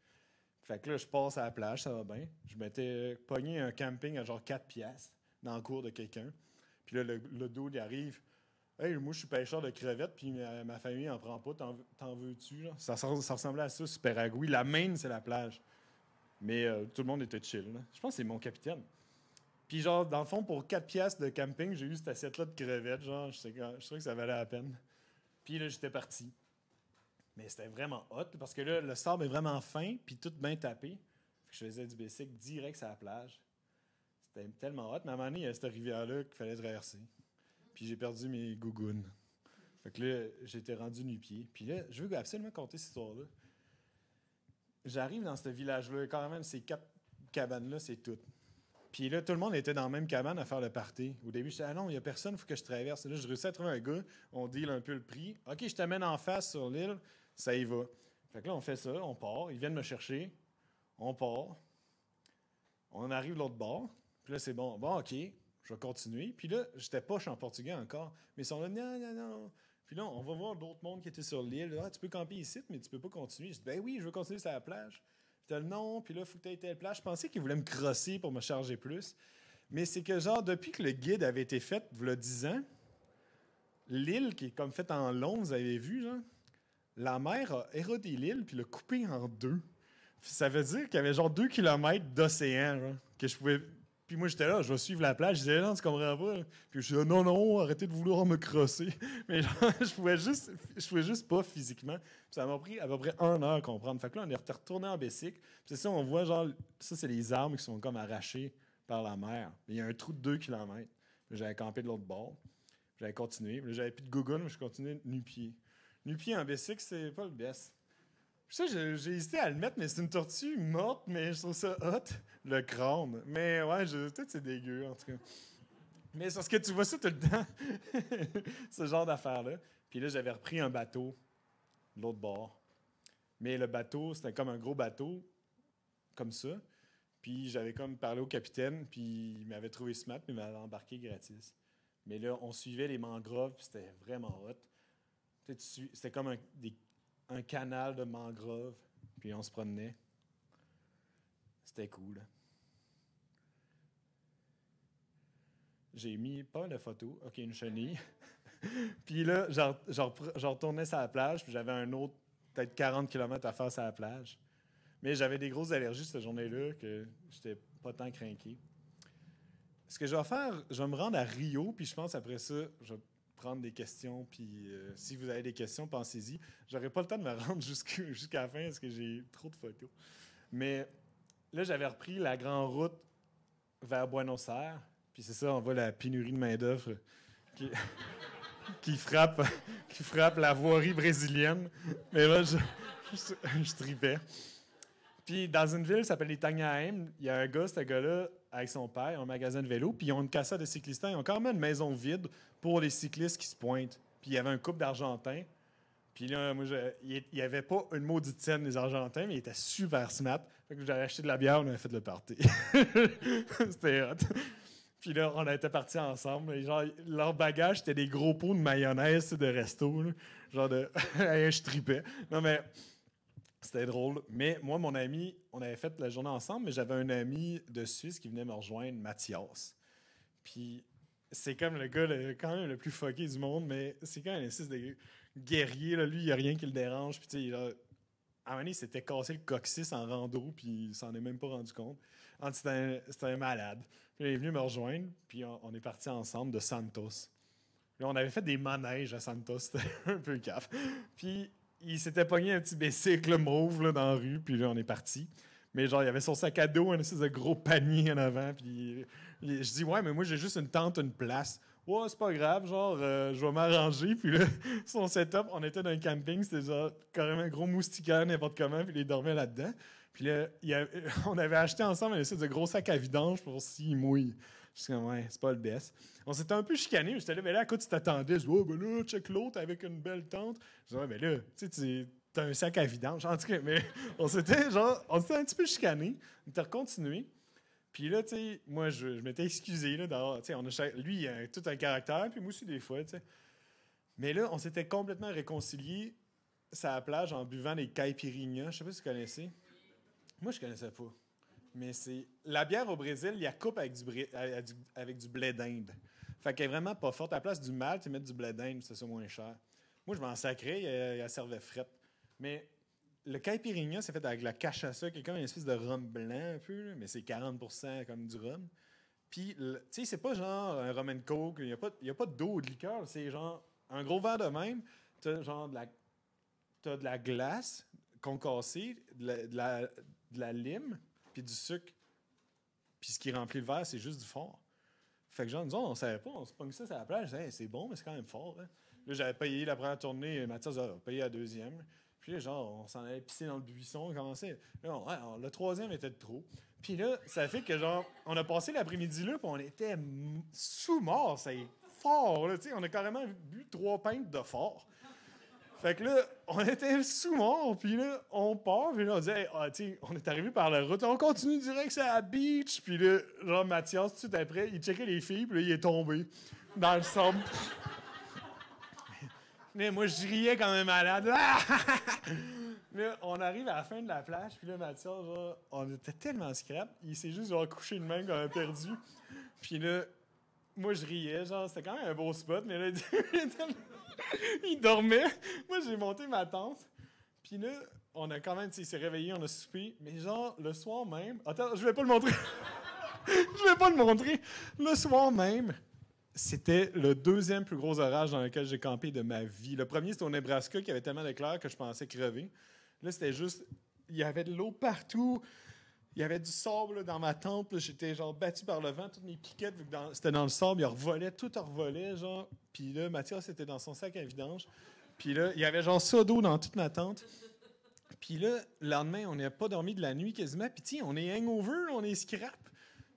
Fait que là, je passe à la plage, ça va bien. Je m'étais pogné un camping à genre 4 piastres dans le cours de quelqu'un. Puis là, le dos, il arrive. Hey, moi, je suis pêcheur de crevettes, puis ma famille en prend pas. T'en veux-tu? Là? Ça ressemblait à ça, Super-Agui. La Maine, c'est la plage. Mais tout le monde était chill. Là. Je pense que c'est mon capitaine. Puis, genre, dans le fond, pour 4 piastres de camping, j'ai eu cette assiette-là de crevettes. Genre, je trouvais que ça valait la peine. Puis là, j'étais parti. Mais c'était vraiment hot, parce que là, le sable est vraiment fin, puis tout bien tapé. Fait que je faisais du bicycle direct sur la plage. C'était tellement hot. Mais à un moment donné, il y a cette rivière-là qu'il fallait traverser. Puis j'ai perdu mes gougounes. Fait que là, j'étais rendu nu-pied. Puis là, je veux absolument compter cette histoire-là. J'arrive dans ce village-là, quand même, ces 4 cabanes-là, c'est tout. Puis là, tout le monde était dans la même cabane à faire le party. Au début, je disais, ah non, il n'y a personne, il faut que je traverse. Là, je réussis à trouver un gars, on deal un peu le prix. OK, je t'amène en face sur l'île, ça y va. Fait que là, on fait ça, on part, ils viennent me chercher, on part, on arrive de l'autre bord, puis là, c'est bon, OK, je vais continuer. Puis là, j'étais poche en portugais encore, mais ils sont là, non, non, non. Puis là, on va voir d'autres mondes qui étaient sur l'île. Ah, tu peux camper ici, mais tu peux pas continuer. Je dis, ben oui, je veux continuer sur la plage. Puis non, puis là, il faut que tu aies telle plage. Je pensais qu'ils voulaient me crosser pour me charger plus. Mais c'est que, genre, depuis que le guide avait été fait, il y a 10 ans, l'île qui est comme faite en long, vous avez vu, genre, la mer a érodé l'île puis l'a coupée en deux. Ça veut dire qu'il y avait genre 2 kilomètres d'océan, genre, que je pouvais. Puis moi, j'étais là, je vais suivre la plage. Je disais, non, tu comprends pas. Puis je disais, non, non, arrêtez de vouloir me crosser. Mais genre, je pouvais juste pas physiquement. Puis ça m'a pris à peu près 1 heure à comprendre. Fait que là, on est retourné en bicycle. Puis c'est ça, on voit, genre, ça, c'est les arbres qui sont comme arrachés par la mer. Mais il y a un trou de 2 kilomètres. Puis j'avais campé de l'autre bord. Puis j'avais continué. Puis là, j'avais plus de gougounes, mais je continuais nu-pied. Nu-pied en bicycle, c'est pas le best. Ça, j'ai hésité à le mettre, mais c'est une tortue morte, mais je trouve ça hot, le crâne. Mais ouais, peut-être c'est dégueu, en tout cas. Mais c'est parce que tu vois ça tout le temps, ce genre d'affaires-là. Puis là, j'avais repris un bateau de l'autre bord. Mais le bateau, c'était comme un gros bateau, comme ça. Puis j'avais comme parlé au capitaine, puis il m'avait trouvé smart, puis il m'avait embarqué gratis. Mais là, on suivait les mangroves, puis c'était vraiment hot. C'était comme un canal de mangroves, puis on se promenait. C'était cool. J'ai mis pas de photos. OK, une chenille. Puis là, je retournais sur la plage, puis j'avais un autre, peut-être 40 km à faire sur la plage. Mais j'avais des grosses allergies cette journée-là que j'étais pas tant craqué. Ce que je vais faire, je vais me rendre à Rio, puis je pense après ça, je vais prendre des questions, puis si vous avez des questions, pensez-y. J'aurais pas le temps de me rendre jusqu'à la fin parce que j'ai trop de photos. Mais là, j'avais repris la grande route vers Buenos Aires, puis c'est ça, on voit la pénurie de main-d'œuvre qui frappe la voirie brésilienne. Mais là, je tripais. Puis dans une ville qui s'appelle les Itanhaém, il y a un gars, ce gars-là, avec son père, un magasin de vélo, puis ils ont une cassette de cyclistes. Ils ont quand même une maison vide pour les cyclistes qui se pointent. Puis il y avait un couple d'Argentins. Puis là, moi, il n'y avait pas une maudite scène des Argentins, mais il était super smart. Fait que j'avais acheté de la bière, on avait fait le party. C'était hot. Puis là, on était partis ensemble. Et genre, leur bagage, c'était des gros pots de mayonnaise de resto. Là. Genre de... je tripais. Non, mais... C'était drôle. Mais moi, mon ami, on avait fait la journée ensemble, mais j'avais un ami de Suisse qui venait me rejoindre, Mathias. Puis c'est comme le gars quand même le plus fucké du monde, mais c'est quand même un espèce de guerrier. Là. Lui, il n'y a rien qui le dérange. Puis tu sais, à un moment donné, il s'était cassé le coccyx en rando, puis il s'en est même pas rendu compte. C'était un malade. Puis il est venu me rejoindre, puis on est partis ensemble de Santos. Là, on avait fait des manèges à Santos. C'était un peu caf. Puis... il s'était pogné un petit bicycle mauve là, dans la rue, puis là, on est parti. Mais genre, il y avait son sac à dos, un espèce de gros panier en avant, puis je dis, ouais, mais moi, j'ai juste une tente, une place. ouais, c'est pas grave, genre, je vais m'arranger. Puis là, son setup, on était dans un camping, c'était genre carrément un gros moustiquaire, n'importe comment, puis il dormait là-dedans. Puis là, on avait acheté ensemble un espèce de gros sac à vidange pour s'il mouille. Je suis comme, ouais, c'est pas le best. On s'était un peu chicané, mais j'étais là, mais là, à quoi tu t'attendais? Je dis, oh, ben là, check l'autre avec une belle tente. Je dis, ouais, mais là, t'as un sac à vidange. En tout cas, mais on s'était un petit peu chicané. On était recontinué. Puis là, tu sais, moi, je m'étais excusé, là, d'avoir, tu sais, lui, il a tout un caractère, puis moi aussi, des fois, tu sais. Mais là, on s'était complètement réconciliés sur la plage en buvant des caipirinhas. Je sais pas si vous connaissez. Moi, je connaissais pas. Mais c'est. La bière au Brésil, il y a coupe avec du blé d'Inde. Fait qu'elle est vraiment pas forte. À la place du malt, tu mets du blé d'Inde, c'est ça moins cher. Moi, je m'en sacrais, elle servait frette. Mais le caipirinha, c'est fait avec la cachaça, qui est comme une espèce de rhum blanc un peu, là, mais c'est 40% comme du rhum. Puis, tu sais, c'est pas genre un rum and coke, il n'y a pas d'eau ou de liqueur, c'est genre un gros verre de même, t'as genre t'as de la glace concassée, de la lime, puis du sucre. Puis ce qui remplit le verre, c'est juste du fort. Fait que genre, nous autres, on savait pas, on se pogne ça sur la plage, hey, c'est bon, mais c'est quand même fort. Hein. Là, j'avais payé la première tournée, Mathias a payé la deuxième. Puis là, genre, on s'en allait pisser dans le buisson, on commençait. Là, le troisième était de trop. Puis là, ça fait que, genre, on a passé l'après-midi là, puis on était sous-mort, c'est fort, là, tu sais. On a carrément bu 3 pintes de fort. Fait que là, on était sous-mort, puis là, on part, puis là, on dit, hey, on est arrivé par la route, on continue direct sur la beach, puis là, genre, Mathias, tout de suite après, il checkait les filles, puis là, il est tombé dans le sable. Mais moi, je riais comme un malade. Là, on arrive à la fin de la plage, puis là, Mathias, genre, on était tellement scrap, il s'est juste, genre, couché de même, comme perdu. Puis là, moi, je riais, genre, c'était quand même un beau spot, mais là, il dormait. Moi, j'ai monté ma tente. Puis là, on a quand même, tu sais, il s'est réveillé, on a soupé. Mais genre, le soir même. Attends, je vais pas le montrer. Je vais pas le montrer. Le soir même, c'était le deuxième plus gros orage dans lequel j'ai campé de ma vie. Le premier, c'était au Nebraska, qui avait tellement d'éclairs que je pensais crever. Là, c'était juste. Il y avait de l'eau partout. Il y avait du sable là, dans ma tente. Là, j'étais genre battu par le vent. Toutes mes piquettes, vu que c'était dans le sable, il revolait, tout revolait, genre. Puis là, Mathias était dans son sac à vidange. Puis là, il y avait genre ça d'eau dans toute ma tente. Puis là, le lendemain, on n'a pas dormi de la nuit quasiment. Puis tiens, on est hangover, on est scrap.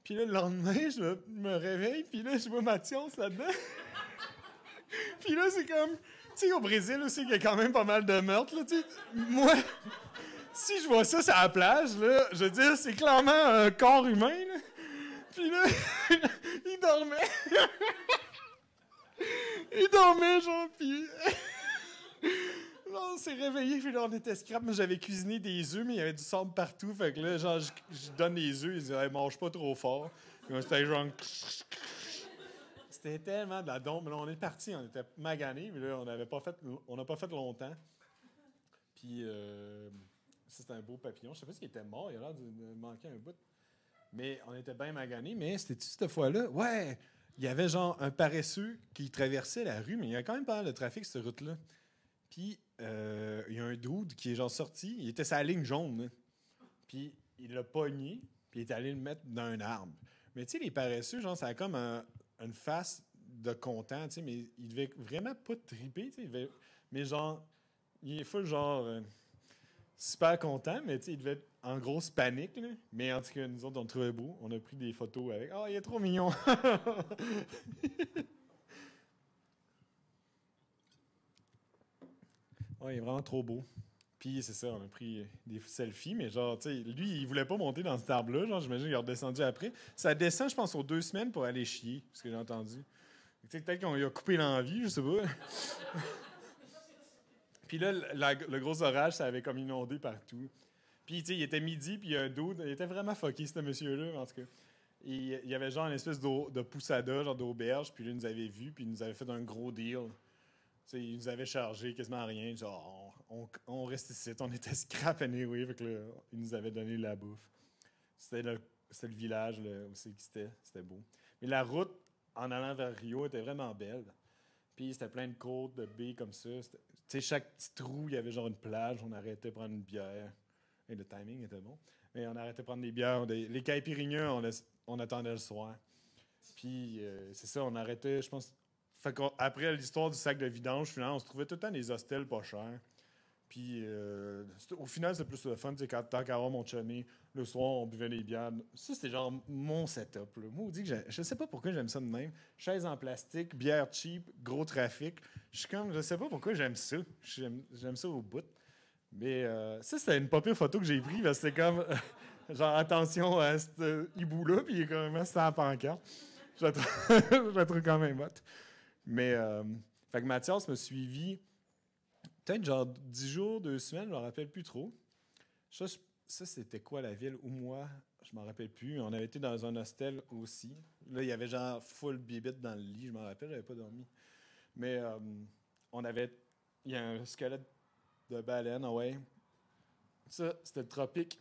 Puis là, le lendemain, je me réveille. Puis là, je vois Mathias là-dedans. Puis là, c'est comme... Tu sais, au Brésil aussi, il y a quand même pas mal de meurtres, là, tu sais. Moi... Si je vois ça sur la plage, là, je veux dire, c'est clairement un corps humain. Là. Puis là, il dormait. Il dormait, genre, puis... Là, on s'est réveillé, puis là, on était scrap. Moi, j'avais cuisiné des œufs, mais il y avait du sable partout. Fait que là, genre, je donne les œufs, ils disaient, hey, mange pas trop fort. Puis on c'était genre... C'était tellement de la dombe. Mais là, on est parti, on était maganés, mais là, on n'a pas fait longtemps. Puis... Ça, c'était un beau papillon. Je sais pas s'il était mort, il a l'air de manquer un bout. Mais on était bien maganés. Mais c'était-tu cette fois-là? Ouais! Il y avait genre un paresseux qui traversait la rue, mais il y a quand même pas mal de trafic sur cette route-là. Puis il y a un dude qui est genre sorti, il était sur la ligne jaune. Là. Puis il l'a pogné, puis il est allé le mettre dans un arbre. Mais tu sais, les paresseux, genre, ça a comme une face de content, tu sais, mais il devait vraiment pas triper, tu sais. Mais genre, il est full genre... super content, mais tu sais, il devait être en grosse panique. Là. Mais en tout cas, nous autres, on le trouvait beau. On a pris des photos avec. Ah, il est trop mignon! Ouais, il est vraiment trop beau. Puis c'est ça, on a pris des selfies, mais genre, tu sais, lui, il voulait pas monter dans cet arbre-là. Genre, j'imagine qu'il est redescendu après. Ça descend, je pense, aux 2 semaines pour aller chier, ce que j'ai entendu. Tu sais, peut-être qu'on lui a coupé l'envie, je sais pas. Puis là, le gros orage, ça avait comme inondé partout. Puis, tu sais, il était midi, puis il y a un dude. Il était vraiment fucké, ce monsieur-là, en tout cas. Et il y avait genre une espèce de poussada, genre d'auberge, puis là, il nous avait vus, puis il nous avait fait un gros deal. Tu sais, il nous avait chargé quasiment rien. Genre, on reste ici, on était scrap anyway, fait que là, il nous avait donné de la bouffe. C'était le village là, où c'était beau. Mais la route en allant vers Rio était vraiment belle. Puis c'était plein de côtes, de baies comme ça. Tu sais, chaque petit trou, il y avait genre une plage. On arrêtait de prendre une bière. Et le timing était bon. Mais on arrêtait de prendre des bières. Les caipirinhas, on attendait le soir. Puis c'est ça, on arrêtait, je pense. Fait qu'après l'histoire du sac de vidange, finalement, on se trouvait tout le temps des hostels pas chers. Puis au final, c'est plus le fun. Quand tant qu'à avoir mon chummy, le soir, on buvait des bières. Ça, c'était genre mon setup. Là. Moi, on dit que je sais pas pourquoi j'aime ça de même. Chaise en plastique, bière cheap, gros trafic. Je sais pas pourquoi j'aime ça. J'aime ça au bout. Mais ça, c'était une pas pire photo que j'ai prise. C'était comme, genre, attention à ce hibou-là, puis il est quand même c'était en pancarte. Je la trouve, je la trouve quand même hot. Mais, fait que Mathias m'a suivi peut-être genre 10 jours, 2 semaines, je ne me rappelle plus trop. Ça, c'était quoi la ville où moi, je m'en rappelle plus. On avait été dans un hostel aussi. Là, il y avait genre full bibite dans le lit, je m'en rappelle, j'avais pas dormi. Mais il y a un squelette de baleine, ouais. Ça, c'était le tropique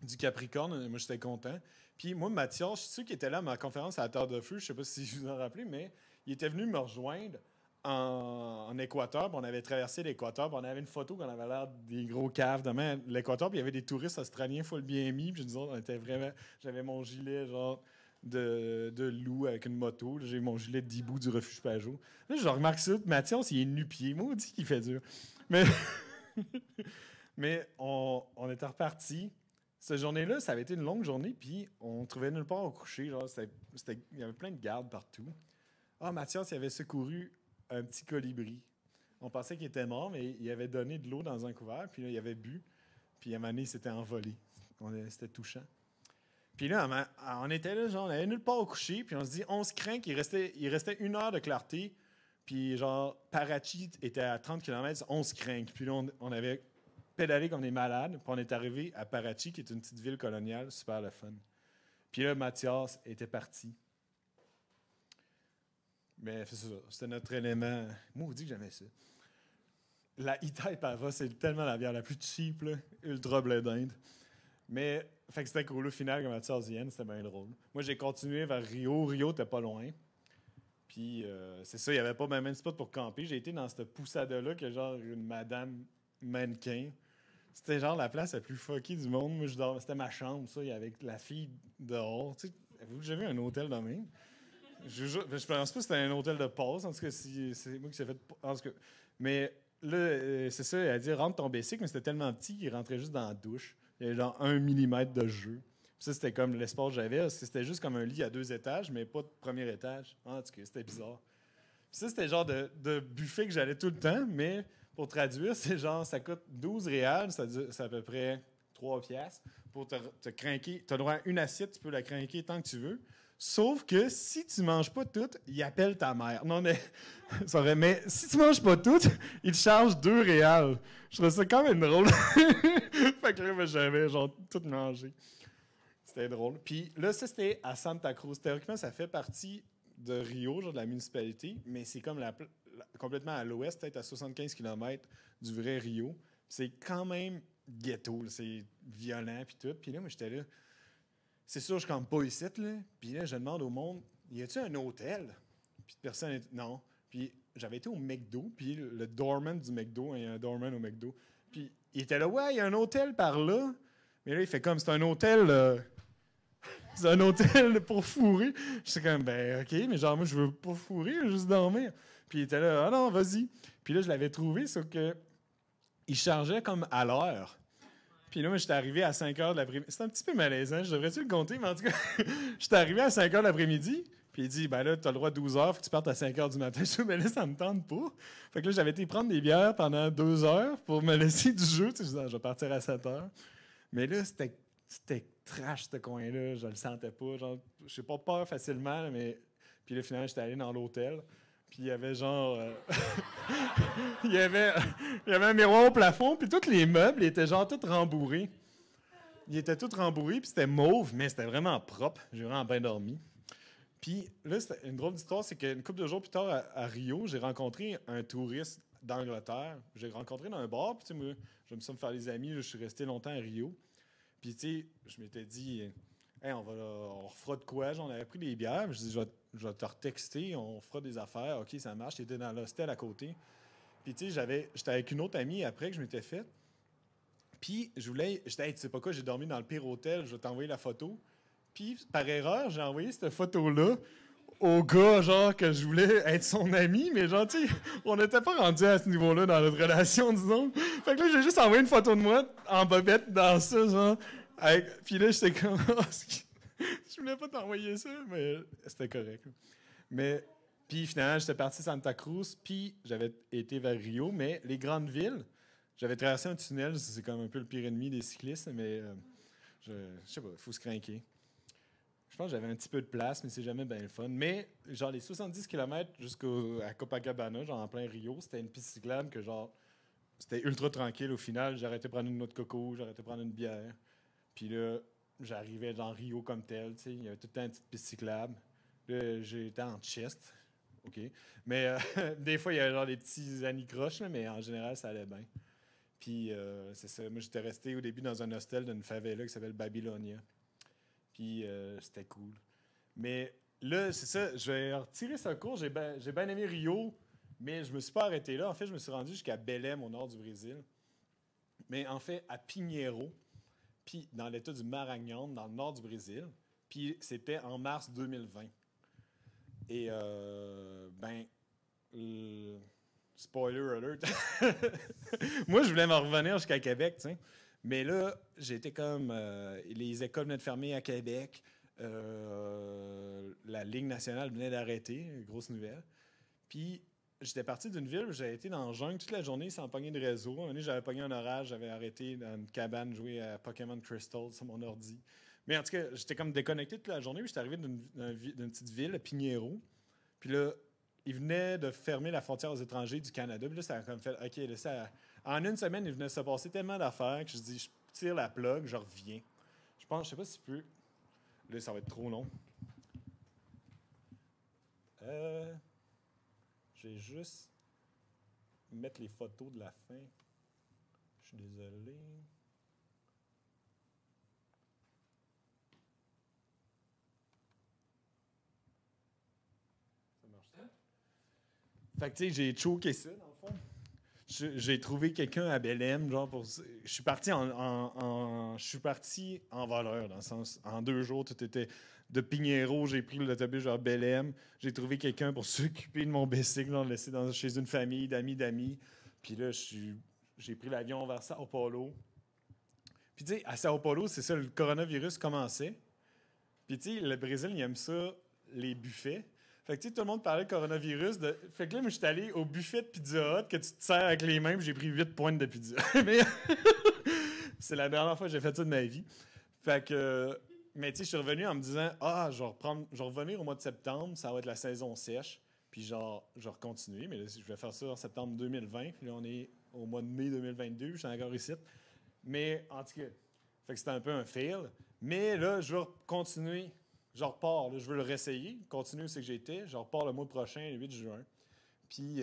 du Capricorne. Moi, j'étais content. Puis moi, Mathias, ceux qui étaient là à ma conférence à la Terre de Feu, je sais pas si vous vous en rappelez, mais il était venu me rejoindre en Équateur. On avait traversé l'Équateur. On avait une photo qu'on avait l'air des gros caves demain l'Équateur. Puis il y avait des touristes australiens full bien mis. Puis nous autres, on était vraiment... J'avais mon gilet, genre, de loup avec une moto. J'ai mon gilet d'hibou du refuge Pajot. Là, je remarque ça. Mathias, il est nu-pied. Moi, on dit qu'il fait dur. Mais... Mais on était reparti. Cette journée-là, ça avait été une longue journée, puis on trouvait nulle part au coucher. Genre, il y avait plein de gardes partout. Ah, Mathias, il avait secouru un petit colibri. On pensait qu'il était mort, mais il avait donné de l'eau dans un couvert, puis là, il avait bu, puis à un moment donné, il s'était envolé. C'était touchant. Puis là, on était là, genre, on avait nulle part au coucher, puis on se dit, on se craint qu'il restait 1 heure de clarté, puis genre, Parachi était à 30 km, on se craint. Puis là, on avait pédalé comme des malades, puis on est arrivé à Parachi, qui est une petite ville coloniale, super le fun. Puis là, Mathias était parti. Mais c'est ça, c'était notre élément. Moi, on dit que j'aimais ça. La E-Type Ava, c'est tellement la bière la plus cheap, là, ultra blé d'Inde. Mais, fait que c'était cool. Au final, comme Mathias vienne, c'était bien drôle. Moi, j'ai continué vers Rio. Rio, t'es pas loin. Puis, c'est ça, il n'y avait pas même un spot pour camper. J'ai été dans cette poussade-là, que genre une madame mannequin. C'était genre la place la plus fuckée du monde. Moi, c'était ma chambre, ça, avec la fille dehors. Tu sais, avez-vous déjà vu un hôtel dans même? Je pense pas que c'était un hôtel de passe. En tout cas, c'est moi qui s'est fait. En tout cas, mais là, c'est ça, elle a dit rentre ton bicycle, mais c'était tellement petit qu'il rentrait juste dans la douche. Il y avait genre 1 millimètre de jeu. Puis ça, c'était comme l'espace que j'avais. C'était juste comme un lit à 2 étages, mais pas de premier étage. En tout cas, c'était bizarre. Puis ça, c'était genre de buffet que j'allais tout le temps, mais pour traduire, c'est genre, ça coûte 12 réals, c'est à peu près 3 piastres, pour te craquer. Tu as droit à une assiette, tu peux la craquer tant que tu veux. Sauf que si tu manges pas tout, il appelle ta mère. Non, mais, c'est vrai, mais si tu manges pas tout, il te charge 2 réals. Je trouve ça quand même drôle. Fait que là, j'avais genre tout mangé. C'était drôle. Puis là, ça, c'était à Santa Cruz. Théoriquement, ça fait partie de Rio, genre de la municipalité, mais c'est comme complètement à l'ouest, peut-être à 75 km du vrai Rio. C'est quand même ghetto, là, c'est violent, puis tout. Puis là, moi, j'étais là. C'est sûr, je campe pas ici, là. Puis là, je demande au monde, y a-t-il un hôtel? Puis personne n'est... Non. Puis j'avais été au McDo, puis le doorman du McDo, il y a un doorman au McDo. Puis il était là, ouais, il y a un hôtel par là. Mais là, il fait comme, c'est un hôtel... C'est un hôtel pour fourrer. J'étais comme, ben, OK, mais genre, moi, je veux pas fourrer, je veux juste dormir. Puis il était là, ah non, vas-y. Puis là, je l'avais trouvé, sauf que il chargeait comme à l'heure. Puis là, moi, j'étais arrivé à 5 heures de l'après-midi. C'était un petit peu malaisant, je devrais-tu le compter, mais en tout cas, j'étais arrivé à 5 heures de l'après-midi. Puis il dit, ben là, t'as le droit à 12 heures, faut que tu partes à 5 heures du matin. Je dis, ben là, ça me tente pas. Fait que là, j'avais été prendre des bières pendant 2 heures pour me laisser du jeu. Tu sais, je disais, je vais partir à 7 heures. Mais là, c'était trash, ce coin-là. Je le sentais pas. Genre, j'ai pas peur facilement, là, mais... Puis là, finalement, j'étais allé dans l'hôtel. Puis il y avait genre... il y avait un miroir au plafond, puis tous les meubles étaient genre tous rembourrés. Ils étaient tous rembourrés, puis c'était mauve, mais c'était vraiment propre. J'ai vraiment bien dormi. Puis là, une drôle d'histoire, c'est qu'une couple de jours plus tard, à Rio, j'ai rencontré un touriste d'Angleterre. J'ai rencontré dans un bar, puis tu sais, moi, je me suis me faire des amis, je suis resté longtemps à Rio. Puis tu sais, je m'étais dit, hey, on refera de quoi? Genre, on avait pris des bières, puis je dis, je vais te retexter, on fera des affaires. OK, ça marche. J'étais dans l'hostel à côté. Puis tu sais, j'étais avec une autre amie après que je m'étais faite. Puis j'étais, hey, tu sais pas quoi, j'ai dormi dans le pire hôtel, je vais t'envoyer la photo. Puis par erreur, j'ai envoyé cette photo-là au gars, genre, que je voulais être son ami, mais genre, tu sais, on n'était pas rendu à ce niveau-là dans notre relation, disons. Fait que là, j'ai juste envoyé une photo de moi en bobette dans ça, genre. Puis là, j'étais comme, je voulais pas t'envoyer ça, mais c'était correct. Mais, puis finalement, j'étais parti à Santa Cruz, puis j'avais été vers Rio, mais les grandes villes, j'avais traversé un tunnel, c'est comme un peu le pire ennemi des cyclistes, mais je sais pas, il faut se craquer. Je pense que j'avais un petit peu de place, mais c'est jamais bien le fun. Mais, genre, les 70 km jusqu'à Copacabana, genre en plein Rio, c'était une piste cyclable que, genre, c'était ultra tranquille au final. J'arrêtais de prendre une noix de coco, j'arrêtais de prendre une bière. Puis là, j'arrivais dans Rio comme tel, tu sais, il y avait tout le temps une petite piste cyclable. Là, j'étais en chest, OK. Mais des fois, il y avait genre des petits anicroches, là, mais en général, ça allait bien. Puis c'est ça, moi, j'étais resté au début dans un hostel d'une favela qui s'appelle Babylonia. Puis c'était cool. Mais là, c'est ça, je vais retirer ce cours. J'ai bien aimé Rio, mais je me suis pas arrêté là. En fait, je me suis rendu jusqu'à Belém, au nord du Brésil. Mais en fait, à Pinheiro, puis dans l'État du Maranhão, dans le nord du Brésil. Puis c'était en mars 2020. Et, spoiler alert. Moi, je voulais m'en revenir jusqu'à Québec, tu sais. Mais là, j'étais comme. Les écoles venaient de fermer à Québec. La Ligue nationale venait d'arrêter. Grosse nouvelle. Puis, j'étais parti d'une ville où j'avais été dans le jungle toute la journée sans pogner de réseau. Un moment donné, j'avais pogné un orage. J'avais arrêté dans une cabane jouer à Pokémon Crystal sur mon ordi. Mais en tout cas, j'étais comme déconnecté toute la journée. Puis, j'étais arrivé d'une petite ville, à Pinheiro. Puis là, ils venaient de fermer la frontière aux étrangers du Canada. Puis là, ça a comme fait, OK, là, en une semaine, il venait de se passer tellement d'affaires que je dis, je tire la plug, je reviens. Je sais pas si tu peux. Là, ça va être trop long. Je vais juste mettre les photos de la fin. Je suis désolé. Ça marche ça? Fait que, tu sais, j'ai choqué ça, dans le fond. J'ai trouvé quelqu'un à Belém, genre pour. Je suis parti je suis parti en voleur, dans le sens. En 2 jours, tout était. De Pinheiro, j'ai pris l'autobus genre Belém. J'ai trouvé quelqu'un pour s'occuper de mon bicycle, le laisser chez une famille d'amis. Puis là, j'ai pris l'avion vers Sao Paulo. Puis tu sais, à Sao Paulo, c'est ça, le coronavirus commençait. Puis tu sais, le Brésil, il aime ça, les buffets. Fait que tu sais, tout le monde parlait de coronavirus. Fait que là, moi, je suis allé au buffet de Pizza Hut que tu te sers avec les mains, puis j'ai pris 8 pointes de pizza. Mais c'est la dernière fois que j'ai fait ça de ma vie. Fait que. Mais tu sais, je suis revenu en me disant, je vais revenir au mois de septembre, ça va être la saison sèche. Puis genre, je vais continuer. Mais là, je vais faire ça en septembre 2020. Puis là, on est au mois de mai 2022. Je suis encore ici. Mais en tout cas, fait que c'était un peu un fail. Mais là, je vais continuer. Je repars. Là, je veux le réessayer. Continuer où c'est que j'étais. Je repars le mois prochain, le 8 juin. Puis,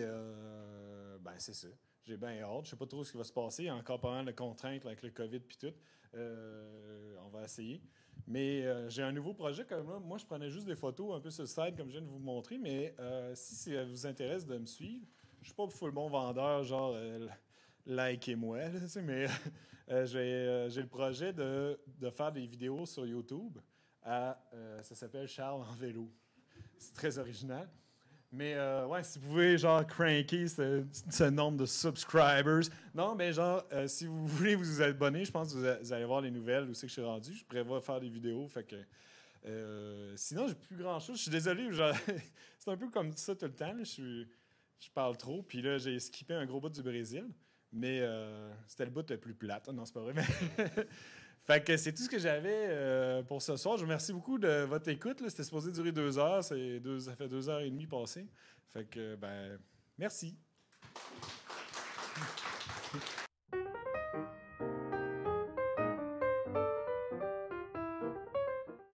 c'est ça. J'ai bien hâte. Je sais pas trop ce qui va se passer. Il y a encore pas mal de contraintes là, avec le COVID puis tout. On va essayer. Mais j'ai un nouveau projet comme là. Moi, je prenais juste des photos un peu sur le site, comme je viens de vous montrer. Mais si ça vous intéresse de me suivre, je suis pas full bon vendeur, genre likez-moi, là, mais j'ai le projet de faire des vidéos sur YouTube. Ça s'appelle Charles en vélo. C'est très original. Mais ouais, si vous pouvez genre cranker ce nombre de subscribers. Non, mais genre, si vous voulez vous abonner, je pense que vous allez voir les nouvelles où c'est que je suis rendu. Je prévois faire des vidéos. Fait que sinon, j'ai plus grand chose. Je suis désolé, c'est un peu comme ça tout le temps. Là. Je parle trop. Puis là, j'ai skippé un gros bout du Brésil. Mais c'était le bout le plus plate. Non, c'est pas vrai. Mais fait que c'est tout ce que j'avais pour ce soir. Je vous remercie beaucoup de votre écoute. Là. C'était supposé durer 2 heures. Ça fait 2 heures et demie passées. Fait que, merci.